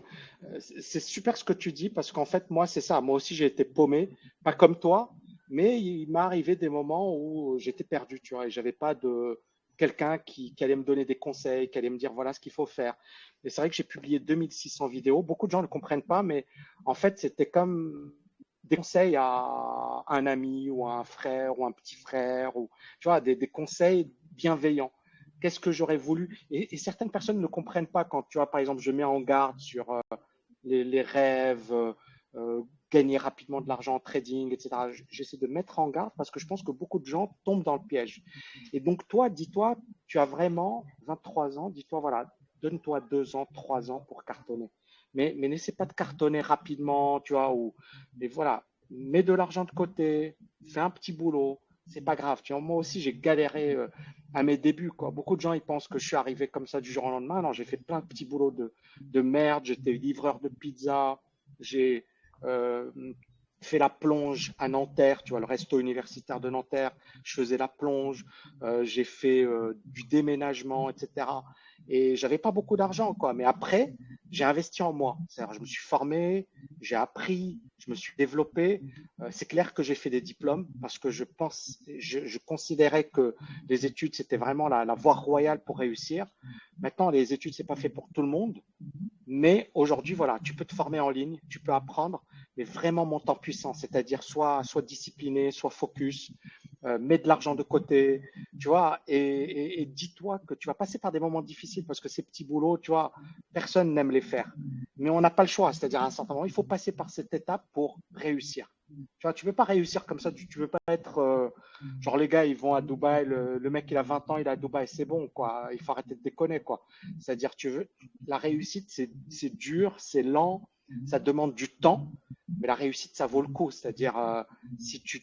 S2: c'est super ce que tu dis parce qu'en fait, moi, c'est ça. Moi aussi, j'ai été paumé, pas comme toi, mais il m'est arrivé des moments où j'étais perdu, tu vois, et j'avais pas de quelqu'un qui allait me donner des conseils, qui allait me dire voilà ce qu'il faut faire. Et c'est vrai que j'ai publié 2600 vidéos. Beaucoup de gens ne comprennent pas, mais en fait, c'était comme des conseils à un ami ou à un frère ou un petit frère ou tu vois des conseils bienveillants. Qu'est-ce que j'aurais voulu et certaines personnes ne comprennent pas quand tu vois par exemple je mets en garde sur les rêves, gagner rapidement de l'argent en trading, etc. J'essaie de mettre en garde parce que je pense que beaucoup de gens tombent dans le piège. Et donc toi, dis-toi, tu as vraiment 23 ans, dis-toi voilà, donne-toi 2 ans, 3 ans pour cartonner. Mais n'essaie pas de cartonner rapidement, tu vois, ou, mais voilà, mets de l'argent de côté, fais un petit boulot, c'est pas grave. Tu vois, moi aussi, j'ai galéré à mes débuts, quoi. Beaucoup de gens, ils pensent que je suis arrivé comme ça du jour au lendemain. Non, j'ai fait plein de petits boulots de merde. J'étais livreur de pizza. J'ai euh, fait la plonge à Nanterre, tu vois, le resto universitaire de Nanterre. Je faisais la plonge. J'ai fait du déménagement, etc. Et j'avais pas beaucoup d'argent, quoi. Mais après, j'ai investi en moi. C'est-à-dire, je me suis formé, j'ai appris, je me suis développé. C'est clair que j'ai fait des diplômes parce que je considérais que les études, c'était vraiment la voie royale pour réussir. Maintenant, les études, c'est pas fait pour tout le monde. Mais aujourd'hui, voilà, tu peux te former en ligne, tu peux apprendre, mais vraiment monte en puissance, c'est-à-dire soit discipliné, soit focus, mets de l'argent de côté, tu vois, et dis-toi que tu vas passer par des moments difficiles parce que ces petits boulots, tu vois, personne n'aime les faire. Mais on n'a pas le choix, c'est-à-dire à un certain moment, il faut passer par cette étape pour réussir. Tu vois, tu ne peux pas réussir comme ça, tu ne veux pas être genre les gars, ils vont à Dubaï, le mec il a 20 ans, il est à Dubaï, c'est bon, quoi, il faut arrêter de déconner, quoi. C'est-à-dire, tu veux, la réussite, c'est dur, c'est lent, ça demande du temps, mais la réussite, ça vaut le coup. C'est-à-dire, si tu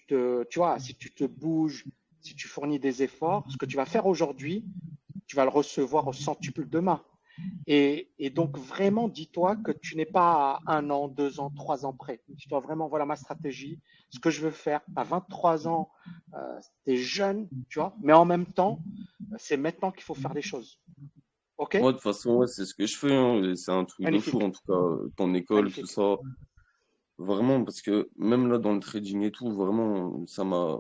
S2: vois, si tu te bouges, si tu fournis des efforts, ce que tu vas faire aujourd'hui, tu vas le recevoir au centuple demain. Et donc, vraiment, dis-toi que tu n'es pas à 1 an, 2 ans, 3 ans près. Dis-toi vraiment, voilà ma stratégie, ce que je veux faire. À 23 ans, tu es jeune, tu vois, mais en même temps, c'est maintenant qu'il faut faire les choses. OK?
S7: Moi, de toute façon, ouais, c'est ce que je fais, hein, et c'est un truc de fou,
S2: Magnifique,
S7: en tout cas, ton école, tout
S2: magnifique.
S7: ça. Vraiment, parce que même là, dans le trading et tout, vraiment, ça m'a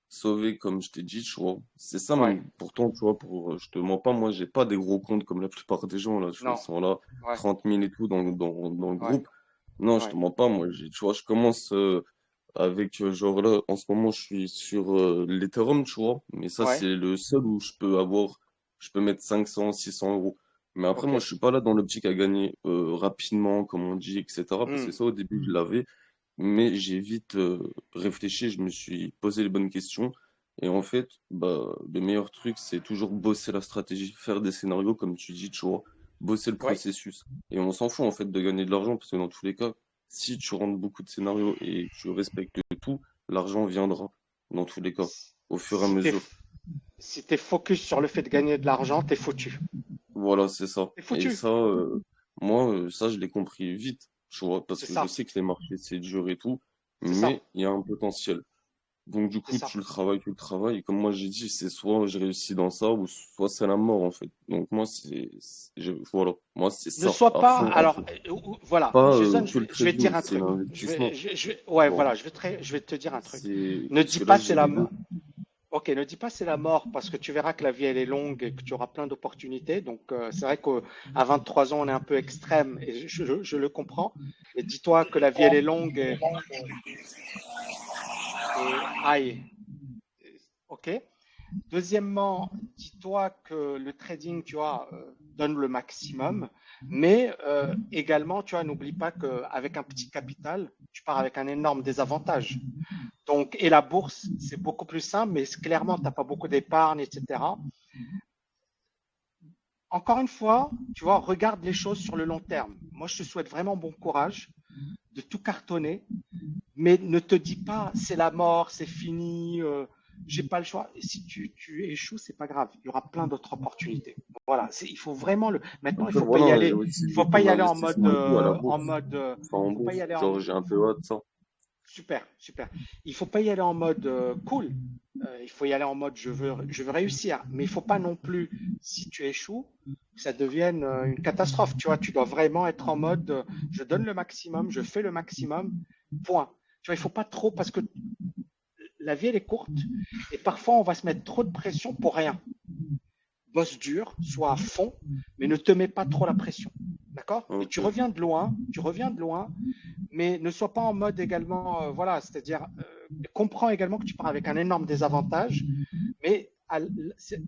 S7: sauvé, comme je t'ai dit, tu vois. C'est ça,
S2: Ouais,
S7: même, pourtant, tu vois, je te mens pas, moi, j'ai pas des gros comptes comme la plupart des gens, là, tu vois, ils
S2: non,
S7: sont là,
S2: ouais,
S7: 30 000 et tout dans le
S2: ouais,
S7: groupe. Non, je te
S2: ouais,
S7: mens pas, moi, tu vois, je commence avec, genre là, en ce moment, je suis sur l'Ethereum, tu vois, mais ça,
S2: ouais,
S7: c'est le seul où je peux mettre 500, 600 euros. Mais après,
S2: ok.
S7: moi, je suis pas là dans l'optique à gagner rapidement, comme on dit, etc. Parce que
S2: Hmm,
S7: ça, au début, je l'avais, mais j'ai vite réfléchi, je me suis posé les bonnes questions. Et en fait, bah, le meilleur truc, c'est toujours bosser la stratégie, faire des scénarios, comme tu dis, tu vois, bosser le
S2: ouais,
S7: processus. Et on s'en fout, en fait, de gagner de l'argent, parce que dans tous les cas, si tu rentres beaucoup de scénarios et tu respectes tout, l'argent viendra, dans tous les cas, au fur et à
S2: si t'es,
S7: mesure.
S2: si t'es focus sur le fait de gagner de l'argent, t'es foutu.
S7: Voilà, c'est ça.
S2: T'es
S7: Et
S2: foutu,
S7: ça, moi, ça, je l'ai compris vite, tu vois, parce
S2: c'est
S7: que je
S2: ça,
S7: sais que les marchés, c'est dur et tout,
S2: c'est ça.
S7: mais il y a un potentiel. Donc du
S2: C'est
S7: coup,
S2: ça.
S7: tu le travailles. Et comme moi j'ai dit, c'est soit je réussis dans ça, ou soit c'est la mort en fait. Donc moi voilà, moi c'est
S2: Ne
S7: ça,
S2: sois
S7: à
S2: pas,
S7: fond, à
S2: alors
S7: fond.
S2: voilà,
S7: Pas
S2: Jason,
S7: que le
S2: je vais te dire
S7: trading,
S2: un
S7: c'est
S2: truc.
S7: l'investissement.
S2: Ouais,
S7: Bon,
S2: voilà, je vais te dire un truc.
S7: c'est
S2: Ne
S7: parce
S2: dis
S7: que là
S2: pas
S7: j'ai
S2: c'est la
S7: les deux.
S2: mort. Ok, ne dis pas c'est la mort parce que tu verras que la vie elle est longue et que tu auras plein d'opportunités. Donc c'est vrai qu'à 23 ans on est un peu extrême et je le comprends. Et dis-toi que la vie elle est longue et aïe, ok. Deuxièmement, dis-toi que le trading, tu vois, donne le maximum, mais également, tu vois, n'oublie pas qu'avec un petit capital, tu pars avec un énorme désavantage. Donc, et la bourse, c'est beaucoup plus simple, mais clairement, tu n'as pas beaucoup d'épargne, etc. Encore une fois, tu vois, regarde les choses sur le long terme. Moi, je te souhaite vraiment bon courage de tout cartonner, mais ne te dis pas c'est la mort, c'est fini, j'ai pas le choix. Et si tu échoues, c'est pas grave. Il y aura plein d'autres opportunités. Voilà, il faut vraiment le. Maintenant, il
S7: Après
S2: faut pas y
S7: voilà, il y a
S2: aller.
S7: aussi
S2: Il faut pas
S7: beaucoup
S2: y aller en mode,
S7: d'investissements et tout à la bourse. Enfin en
S2: il faut pas y
S7: bourse.
S2: aller en.
S7: Genre j'ai un peu hâte de ça.
S2: Super, super. Il faut pas y aller en mode cool. Il faut y aller en mode je veux réussir. Mais il faut pas non plus, si tu échoues, que ça devienne une catastrophe. Tu vois, tu dois vraiment être en mode je donne le maximum, je fais le maximum, point. Tu vois, il faut pas trop parce que la vie elle est courte et parfois on va se mettre trop de pression pour rien. Bosse dur, sois à fond, mais ne te mets pas trop la pression. D'accord? Et
S7: Ok.
S2: tu reviens de loin, mais ne sois pas en mode également, voilà, c'est-à-dire, comprends également que tu pars avec un énorme désavantage, mais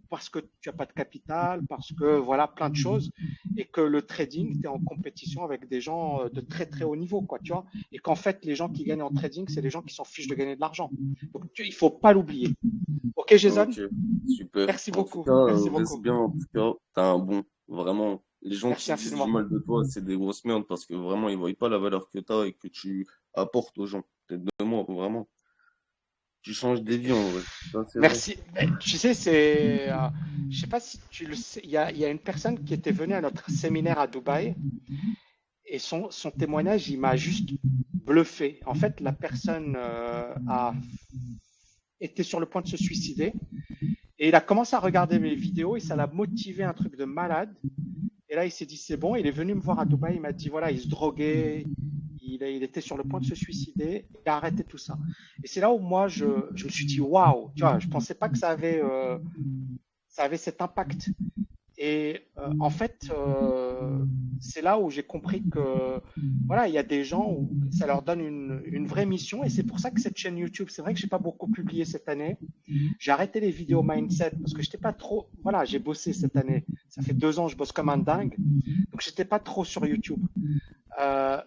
S2: parce que tu n'as pas de capital, parce que voilà, plein de choses, et que le trading, tu es en compétition avec des gens de très très haut niveau, quoi, tu vois, et qu'en fait, les gens qui gagnent en trading, c'est les gens qui s'en fichent de gagner de l'argent. Donc, il ne faut pas l'oublier. Ok, Jason?
S7: Ok, super.
S2: Merci
S7: En tout
S2: beaucoup,
S7: cas,
S2: merci
S7: reste
S2: beaucoup.
S7: bien. En tout cas, t'as un bon. Vraiment, les gens
S2: Merci
S7: qui disent du
S2: infiniment.
S7: mal de toi, c'est des grosses merdes parce que vraiment, ils voient pas la valeur que t'as et que tu apportes aux gens. Peut-être de moi, vraiment. Tu changes des vies en vrai. Ça, c'est vrai.
S2: Merci. Mais tu sais, je sais pas si tu le sais, il y a une personne qui était venue à notre séminaire à Dubaï et son témoignage, il m'a juste bluffé. En fait, la personne a été sur le point de se suicider et il a commencé à regarder mes vidéos et ça l'a motivé un truc de malade. Et là, il s'est dit, c'est bon. Il est venu me voir à Dubaï. Il m'a dit, voilà, il se droguait. Il était sur le point de se suicider. Il a arrêté tout ça. Et c'est là où moi, je me suis dit, waouh, tu vois, je pensais pas que ça avait cet impact. Et en fait, c'est là où j'ai compris que voilà, il y a des gens où ça leur donne une vraie mission. Et c'est pour ça que cette chaîne YouTube, c'est vrai que j'ai pas beaucoup publié cette année. J'ai arrêté les vidéos mindset parce que j'étais pas trop. Voilà, j'ai bossé cette année. Ça fait 2 ans, je bosse comme un dingue. Donc j'étais pas trop sur YouTube.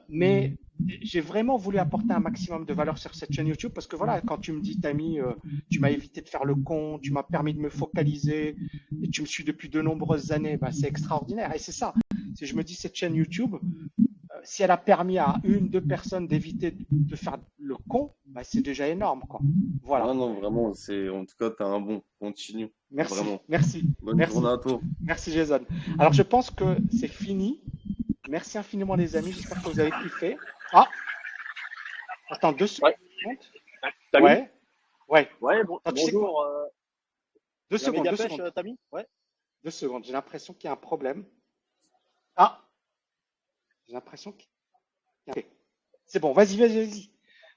S2: Mais j'ai vraiment voulu apporter un maximum de valeur sur cette chaîne YouTube parce que voilà, quand tu me dis, Tammy, tu m'as évité de faire le con, tu m'as permis de me focaliser et tu me suis depuis de nombreuses années, bah, c'est extraordinaire. Et c'est ça. Si je me dis cette chaîne YouTube, si elle a permis à une, deux personnes d'éviter de faire le con, bah, c'est déjà énorme, quoi. Voilà.
S7: Ah non, vraiment, en tout cas, t'as un bon. Continue.
S2: Merci,
S7: Vraiment.
S2: merci,
S7: Bonne journée
S2: merci,
S7: à toi.
S2: merci Jason. Alors je pense que c'est fini. Merci infiniment les amis. J'espère que vous avez kiffé. Ah, attends 2 secondes.
S8: Ouais, Tammy?
S2: Ouais, ouais.
S8: Ouais,
S2: Attends, tu sais quoi?
S8: bonjour.
S2: Deux
S8: La
S2: secondes,
S8: méga
S2: deux
S8: pêche,
S2: secondes,
S8: Tammy? Ouais.
S2: 2 secondes. J'ai l'impression qu'il y a un problème. Ah, j'ai l'impression qu'il y a. Ok. C'est bon, vas-y, vas-y, vas-y.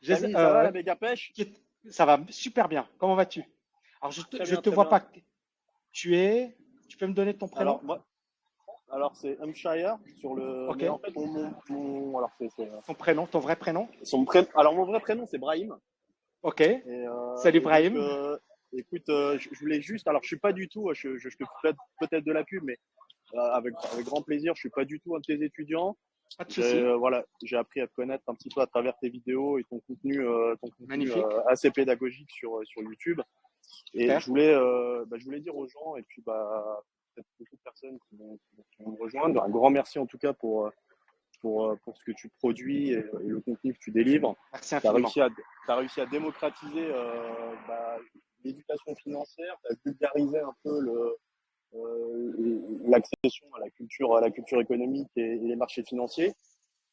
S8: Tammy, ça va la méga pêche?
S2: Ça va super bien. Comment vas-tu? Alors,
S8: Très
S2: je
S8: bien,
S2: te
S8: très
S2: vois
S8: bien.
S2: pas. Tu peux me donner ton prénom?
S8: Alors, alors c'est Hampshire sur
S2: Ok.
S8: mais en fait, alors
S2: Ton prénom, ton vrai prénom?
S8: alors mon vrai prénom, c'est Brahim.
S2: Ok. Salut
S8: Et donc,
S2: Brahim.
S8: écoute, je voulais juste, alors je suis pas du tout, je te fais peut-être de la pub, mais avec grand plaisir, je suis pas du tout un de tes étudiants.
S2: Pas de souci.
S8: Voilà, j'ai appris à te connaître un petit peu à travers tes vidéos et ton contenu
S2: Magnifique.
S8: assez pédagogique sur YouTube. Et
S2: Super.
S8: je voulais dire aux gens, et puis peut-être beaucoup de personnes qui vont me rejoindre, un grand merci en tout cas pour ce que tu produis et le contenu que tu délivres.
S2: Merci
S8: Tu as
S2: infiniment.
S8: réussi à démocratiser l'éducation financière, tu as vulgarisé un peu l'accession à la culture économique et les marchés financiers.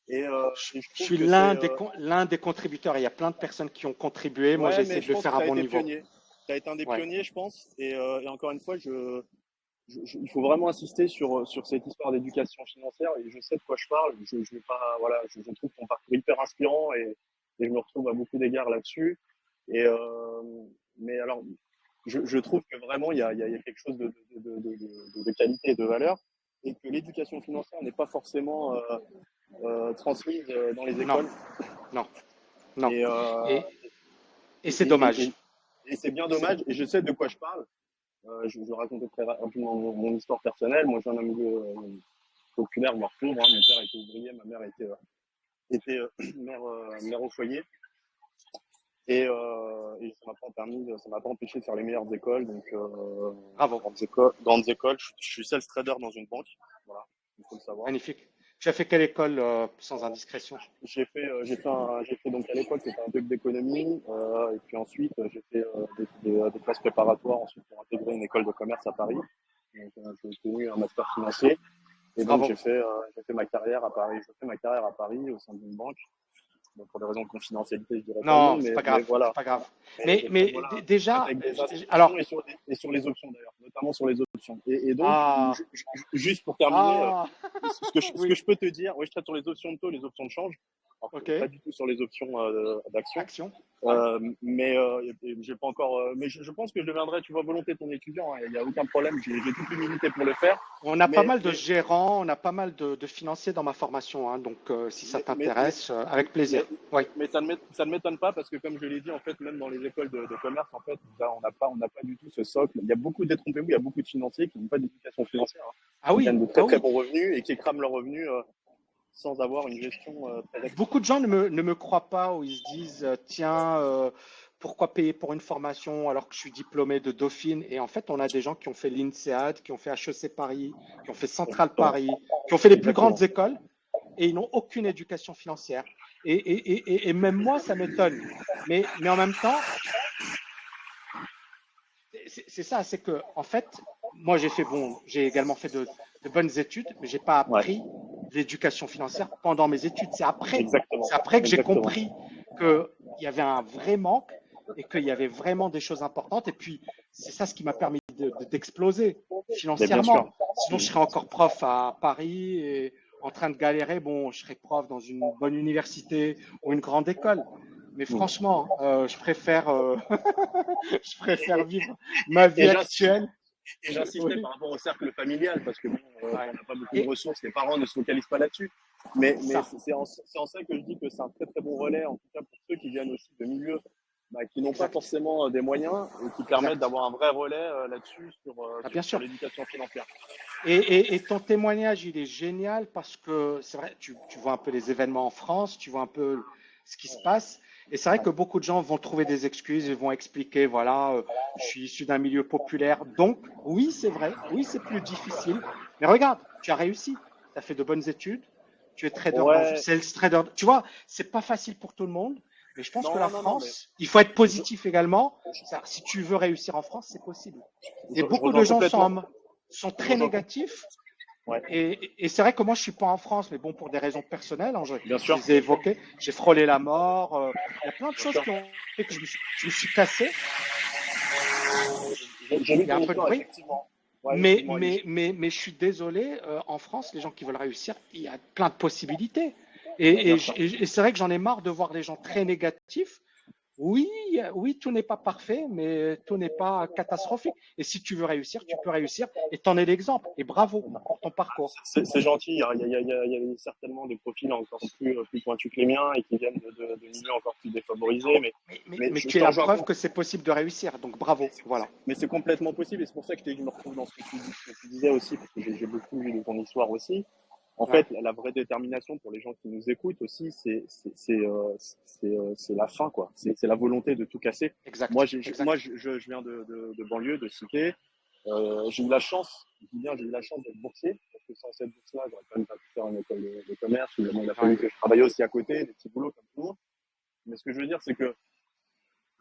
S2: Je
S8: Et je
S2: je
S8: trouve
S2: suis
S8: que c'est.
S2: l'un des contributeurs. Il y a plein de personnes qui ont contribué. Moi, j'ai
S8: Ouais,
S2: essayé
S8: mais
S2: de
S8: je
S2: le
S8: pense que
S2: faire
S8: tu
S2: à
S8: as
S2: mon
S8: été
S2: niveau.
S8: pionnier. Tu as été un des
S2: Ouais.
S8: pionniers, je pense. Et encore une fois, il faut vraiment insister sur cette histoire d'éducation financière. Et je sais de quoi je parle. Je vais pas, voilà, je trouve ton parcours hyper inspirant et je me retrouve à beaucoup d'égards là-dessus. Et, mais alors, je trouve que vraiment, il y a quelque chose de qualité et de valeur. Et que l'éducation financière n'est pas forcément transmise dans les
S2: Non,
S8: écoles.
S2: non, non.
S8: Et, euh,
S2: Et, et c'est
S8: et, et,
S2: dommage.
S8: et- et c'est bien
S2: C'est-
S8: dommage. Et je sais de quoi je parle. Je vais raconter très rapidement mon histoire personnelle. Moi, je viens d'un milieu populaire, voire pauvre. Hein. Mon père était ouvrier, ma mère était mère au foyer. Et ça m'a pas empêché de faire les meilleures écoles. Donc,
S2: Bravo,
S8: grandes écoles. Je suis sales trader dans une banque. Voilà, il faut le savoir.
S2: magnifique. Tu as fait quelle école sans indiscrétion?
S8: J'ai fait donc à l'époque c'était un doc d'économie et puis ensuite j'ai fait des classes préparatoires ensuite pour intégrer une école de commerce à Paris. Donc j'ai obtenu un master financier et donc
S2: Bravo.
S8: j'ai fait ma carrière à Paris. Je fais ma carrière à Paris au sein d'une banque. Donc, pour des raisons de confidentialité, je dirais pas le nom,
S2: Non, c'est pas
S8: mais
S2: grave,
S8: voilà.
S2: c'est pas grave.
S8: Mais
S2: Mais
S8: voilà,
S2: déjà,
S8: avec des institutions
S2: alors,
S8: et sur les options d'ailleurs, notamment sur les options. Et donc,
S2: ah,
S8: juste pour terminer,
S2: ah,
S8: ce que
S2: oui,
S8: je peux te dire, oui, je traite sur les options de taux, les options de change, alors
S2: ok,
S8: que pas du tout sur les options d'action.
S2: action, ouais.
S8: Et j'ai pas encore, mais je pense que je deviendrai, tu vois, volonté de ton étudiant. Il n'y a aucun problème, j'ai toute l'humilité pour le faire.
S2: On a pas
S8: Mais,
S2: mal de
S8: mais,
S2: gérants, on a pas mal de financiers dans ma formation, hein, donc si ça
S8: mais, mais, mais,
S2: t'intéresse, avec plaisir.
S8: Mais,
S2: Oui,
S8: mais ça ne m'étonne pas parce que, comme je l'ai dit, en fait, même dans les écoles de commerce, en fait, on n'a pas du tout ce socle. Il y a beaucoup, détrompez-vous, il y a beaucoup de financiers qui n'ont pas d'éducation financière, hein,
S2: ah
S8: qui gagnent
S2: oui,
S8: de très
S2: ah
S8: très
S2: oui.
S8: bons revenus et qui crament leurs revenus sans avoir une gestion très active.
S2: Beaucoup de gens ne me croient pas ou ils se disent, tiens, pourquoi payer pour une formation alors que je suis diplômé de Dauphine? Et en fait, on a des gens qui ont fait l'INSEAD, qui ont fait HEC Paris, qui ont fait Centrale
S8: Exactement.
S2: Paris, qui ont fait les plus grandes
S8: Exactement.
S2: écoles et ils n'ont aucune éducation financière. Et même moi, ça m'étonne. Mais en même temps, c'est ça, c'est que, en fait, moi, j'ai également fait de bonnes études, mais j'ai pas
S8: Ouais,
S2: appris l'éducation financière pendant mes études.
S8: exactement.
S2: C'est après que j'ai
S8: Exactement.
S2: compris qu'il y avait un vrai manque et qu'il y avait vraiment des choses importantes. Et puis, c'est ça ce qui m'a permis d'exploser
S8: Mais bien sûr.
S2: financièrement. Sinon, je serais encore prof à Paris et en train de galérer. Bon, je serais prof dans une bonne université ou une grande école. Mais
S8: Mm.
S2: franchement, je préfère vivre ma vie
S8: Et j'insiste,
S2: actuelle.
S8: et j'insistais
S2: Oui,
S8: par rapport au cercle familial parce que bon,
S2: ouais.
S8: on n'a pas beaucoup de
S2: Et
S8: ressources, les parents ne se focalisent pas là-dessus. Mais
S2: ça,
S8: c'est en ça que je dis que c'est un très très bon relais, en tout cas pour ceux qui viennent aussi de milieux qui n'ont pas
S2: exact,
S8: forcément des moyens et qui permettent
S2: exact.
S8: d'avoir un vrai relais là-dessus
S2: Ah, bien
S8: sur
S2: sûr.
S8: l'éducation financière.
S2: Et ton témoignage, il est génial parce que c'est vrai, tu vois un peu les événements en France, tu vois un peu ce qui se passe. Et c'est vrai que beaucoup de gens vont trouver des excuses et vont expliquer, voilà, je suis issu d'un milieu populaire. Donc, oui, c'est vrai, oui, c'est plus difficile. Mais regarde, tu as réussi. Tu as fait de bonnes études. Tu es trader dans une
S8: Ouais,
S2: sales trader. Tu vois, c'est pas facile pour tout le monde. Mais je pense que la
S8: non, non, non, mais
S2: France, il faut être
S8: je,
S2: positif également. Si tu veux réussir en France, c'est possible. Et
S8: je
S2: beaucoup de
S8: rejoins
S2: gens
S8: complètement.
S2: sont
S8: Je
S2: très
S8: rejoins,
S2: négatifs
S8: ouais,
S2: et c'est vrai que moi, je suis pas en France, mais bon, pour des raisons personnelles, hein,
S8: bien
S2: je
S8: sûr,
S2: les ai évoquées. J'ai frôlé la mort. Il y a plein de
S8: bien
S2: choses
S8: sûr.
S2: qui ont fait que je me suis cassé.
S8: J'ai lu
S2: Il y a
S8: ton
S2: un peu de
S8: histoire,
S2: bruit.
S8: effectivement. Ouais, excuse-moi, allez.
S2: Mais je suis désolé, en France, les gens qui veulent réussir, il y a plein de possibilités.
S8: Bien sûr.
S2: Et c'est vrai que j'en ai marre de voir des gens très négatifs. Oui, oui, tout n'est pas parfait, mais tout n'est pas catastrophique. Et si tu veux réussir, tu peux réussir. Et t'en es l'exemple. Et bravo pour ton parcours.
S8: C'est gentil. Il y a certainement des profils encore plus pointus que les miens et qui viennent de milieux encore plus défavorisés. Mais
S2: Mais
S8: je
S2: tu es
S8: te
S2: la
S8: rejoins.
S2: preuve que c'est possible de réussir. Donc bravo. Voilà.
S8: Mais c'est complètement possible et c'est pour ça que je me retrouve dans ce que tu disais aussi, parce que j'ai beaucoup lu de ton histoire aussi. En
S2: Ouais,
S8: fait, la vraie détermination pour les gens qui nous écoutent aussi, c'est la fin, quoi. C'est la volonté de tout casser.
S2: exact,
S8: Moi,
S2: exact.
S8: je viens de banlieue, de cité. J'ai eu la chance, je dis bien, j'ai eu la chance d'être boursier, parce que sans cette bourse-là, j'aurais quand même pas pu faire une école de commerce. Il a fallu
S2: Ouais,
S8: que je travaille aussi à côté, des petits boulots comme tout le monde. Mais ce que je veux dire, c'est que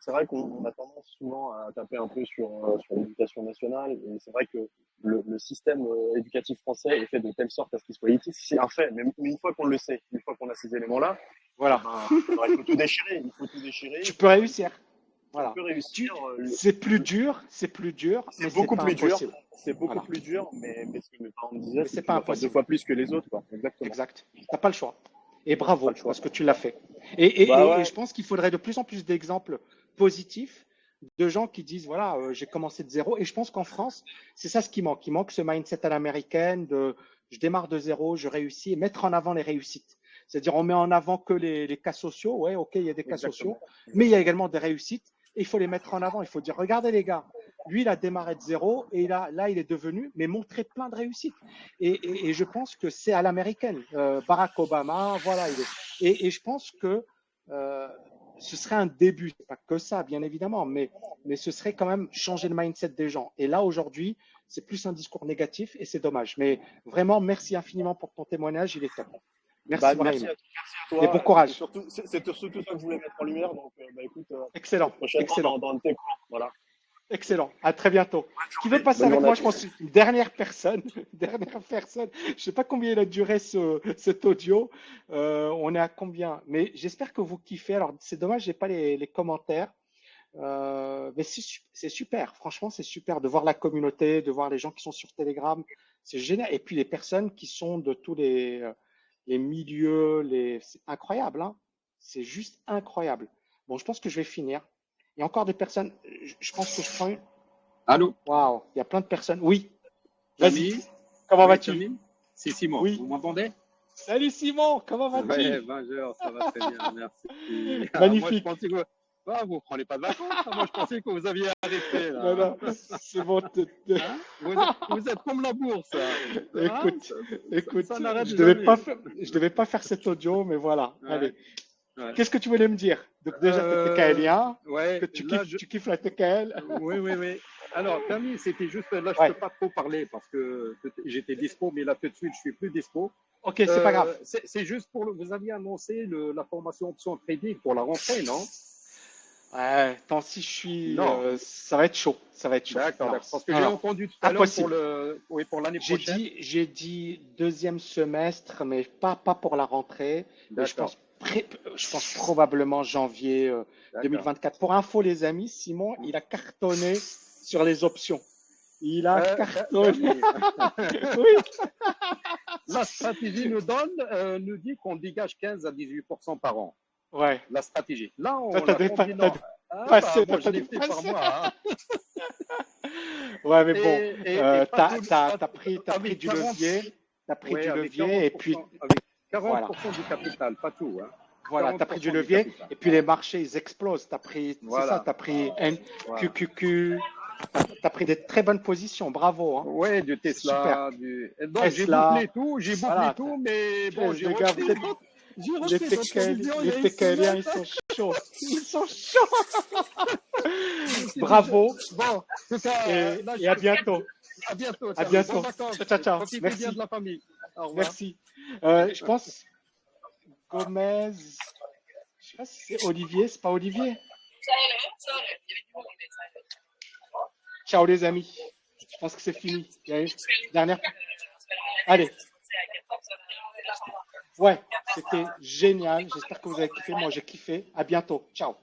S8: c'est vrai qu'on a tendance souvent à taper un peu sur l'éducation nationale, et c'est vrai que le système éducatif français est fait de telle sorte à ce qu'il soit élitiste. C'est un fait, mais une fois qu'on le sait, une fois qu'on a ces éléments-là,
S2: Voilà.
S8: alors il faut tout déchirer. Il faut tout déchirer.
S2: Tu peux réussir.
S8: Tu
S2: Voilà.
S8: peux réussir.
S2: C'est plus dur, mais
S8: C'est
S2: c'est
S8: beaucoup
S2: pas
S8: plus dur.
S2: impossible.
S8: C'est beaucoup
S2: Voilà.
S8: plus dur, mais ce que mes parents me
S2: Mais
S8: disaient,
S2: c'est
S8: c'est que tu
S2: pas
S8: vas faire 2
S2: impossible.
S8: fois plus que les autres, quoi. Exactement.
S2: Exact. T'as pas le choix. Et
S8: Pas
S2: bravo,
S8: le choix.
S2: parce que tu l'as fait. Et
S8: Bah ouais.
S2: je pense qu'il faudrait de plus en plus d'exemples positifs de gens qui disent, voilà, j'ai commencé de zéro. Et je pense qu'en France, c'est ça ce qui manque. Il manque ce mindset à l'américaine de je démarre de zéro, je réussis, et mettre en avant les réussites. C'est-à-dire, on met en avant que les cas sociaux. Ouais, ok, il y a des cas sociaux,
S8: Exactement.
S2: mais il y a également des réussites. Et il faut les mettre en avant. Il faut dire, regardez les gars, lui, il a démarré de zéro et là, il est devenu, mais montrer plein de réussites. Et je pense que c'est à l'américaine. Barack Obama, voilà, il est. Et je pense que euh, ce serait un début. C'est pas que ça, bien évidemment, mais ce serait quand même changer le mindset des gens. Et là, aujourd'hui, c'est plus un discours négatif et c'est dommage. Mais vraiment, merci infiniment pour ton témoignage. Il est top. Merci,
S8: Bah,
S2: Brahim.
S8: merci à
S2: Et
S8: toi.
S2: bon courage.
S8: C'était surtout ça que je voulais mettre en lumière. Donc, bah, écoute,
S2: Excellent.
S8: prochainement
S2: Excellent.
S8: dans tes cours. Voilà.
S2: Excellent. À très bientôt. Qui veut passer
S8: Bonne
S2: avec
S8: journée
S2: moi?
S8: à
S2: Je
S8: tous.
S2: pense une dernière personne. Dernière personne. Je sais pas combien il a duré cet audio. On est à combien? Mais j'espère que vous kiffez. Alors, c'est dommage, j'ai pas les commentaires. Mais c'est super. Franchement, c'est super de voir la communauté, de voir les gens qui sont sur Telegram. C'est génial. Et puis les personnes qui sont de tous les milieux, c'est incroyable, hein. C'est juste incroyable. Bon, je pense que je vais finir. Il y a encore des personnes. Je pense que je prends une.
S9: Allô,
S2: Waouh, il y a plein de personnes. Oui, vas-y.
S9: Camille?
S2: Comment
S9: Oui,
S2: vas-tu?
S9: Camille? C'est Simon.
S2: Oui.
S9: Vous m'entendez?
S2: Salut Simon, comment
S9: Ouais,
S2: vas-tu?
S9: bonjour, ça va très bien, merci. Moi, je
S2: Magnifique.
S9: pensais que vous prenez pas de vacances, hein. Moi, je pensais que vous aviez arrêté
S2: Non,
S9: là.
S2: non, c'est bon.
S9: Hein? Vous êtes comme la bourse, hein.
S2: Écoute, écoute,
S9: Ça n'arrête
S2: je devais pas
S9: jamais.
S2: je devais pas faire cet audio, mais voilà.
S9: Ouais,
S2: Allez,
S9: ouais.
S2: qu'est-ce que tu voulais me dire? Donc déjà, tu es TKLien,
S9: Ouais,
S2: que tu
S9: là,
S2: kiffes, tu kiffes la TKL.
S9: oui, oui, oui. Alors, Camille, c'était juste, là, je
S2: Ouais.
S9: peux pas trop parler parce que j'étais dispo, mais là, tout de suite, je suis plus dispo.
S2: Ok, c'est pas grave.
S9: C'est juste pour vous aviez annoncé la formation option trading pour la rentrée, non?
S2: Ouais, tant si je suis,
S9: Non.
S2: ça va être chaud, ça va être chaud.
S9: D'accord,
S2: Alors,
S9: parce que j'ai entendu tout à l'heure
S2: impossible.
S9: pour l'année prochaine.
S2: J'ai dit deuxième semestre, mais pas pour la rentrée. Mais je
S9: D'accord,
S2: pense probablement janvier
S9: d'accord.
S2: 2024. Pour info, les amis, Simon, il a cartonné sur les options. Il a cartonné.
S9: Camille,
S2: Oui,
S9: la stratégie nous dit qu'on dégage 15 à 18% par an.
S2: ouais.
S9: La stratégie. Là, on
S2: Toi, t'as
S9: la combine en-
S2: dépassé,
S9: moi, je
S2: t'as
S9: l'ai fait par
S2: dépassé.
S9: mois, hein.
S2: Ouais, mais bon,
S9: Et pas tout-
S2: t'as pris
S9: avec
S2: du
S9: 40,
S2: levier, t'as pris
S9: ouais,
S2: du
S9: avec
S2: levier, et puis
S9: 40%, avec
S2: voilà.
S9: 40% du capital, pas tout, hein.
S2: Voilà, tu as pris du
S9: 40% du
S2: levier
S9: capital.
S2: et puis les marchés, ils explosent. C'est ça,
S9: Voilà,
S2: tu as pris
S9: voilà.
S2: QQQ, tu as pris des très bonnes positions. Bravo, hein.
S9: Ouais, du
S2: C'est
S9: Tesla, donc j'ai
S2: Tesla,
S9: bouclé tout,
S2: voilà.
S9: mais bon, j'ai
S2: Les gars,
S9: repris d'autres, j'ai repris d'autres provisions il y a une
S2: TKLiens,
S9: semaine.
S2: ils sont chauds. Ils sont chauds.
S9: Je me suis dit,
S2: Bravo
S9: bon, en tout cas, là,
S2: et à bientôt.
S9: à bientôt,
S2: À
S9: Charlie.
S2: bientôt.
S9: Bonnes vacances.
S2: Ciao, ciao.
S9: Profitez
S2: Merci.
S9: bien de la famille. Au revoir.
S2: Merci. Je pense Gomez, je sais pas si c'est Olivier, c'est pas Olivier. Ciao les amis. Je pense que c'est fini. Il y a une dernière. Allez. Ouais, c'était génial. J'espère que vous avez kiffé. Moi, j'ai kiffé. À bientôt. Ciao.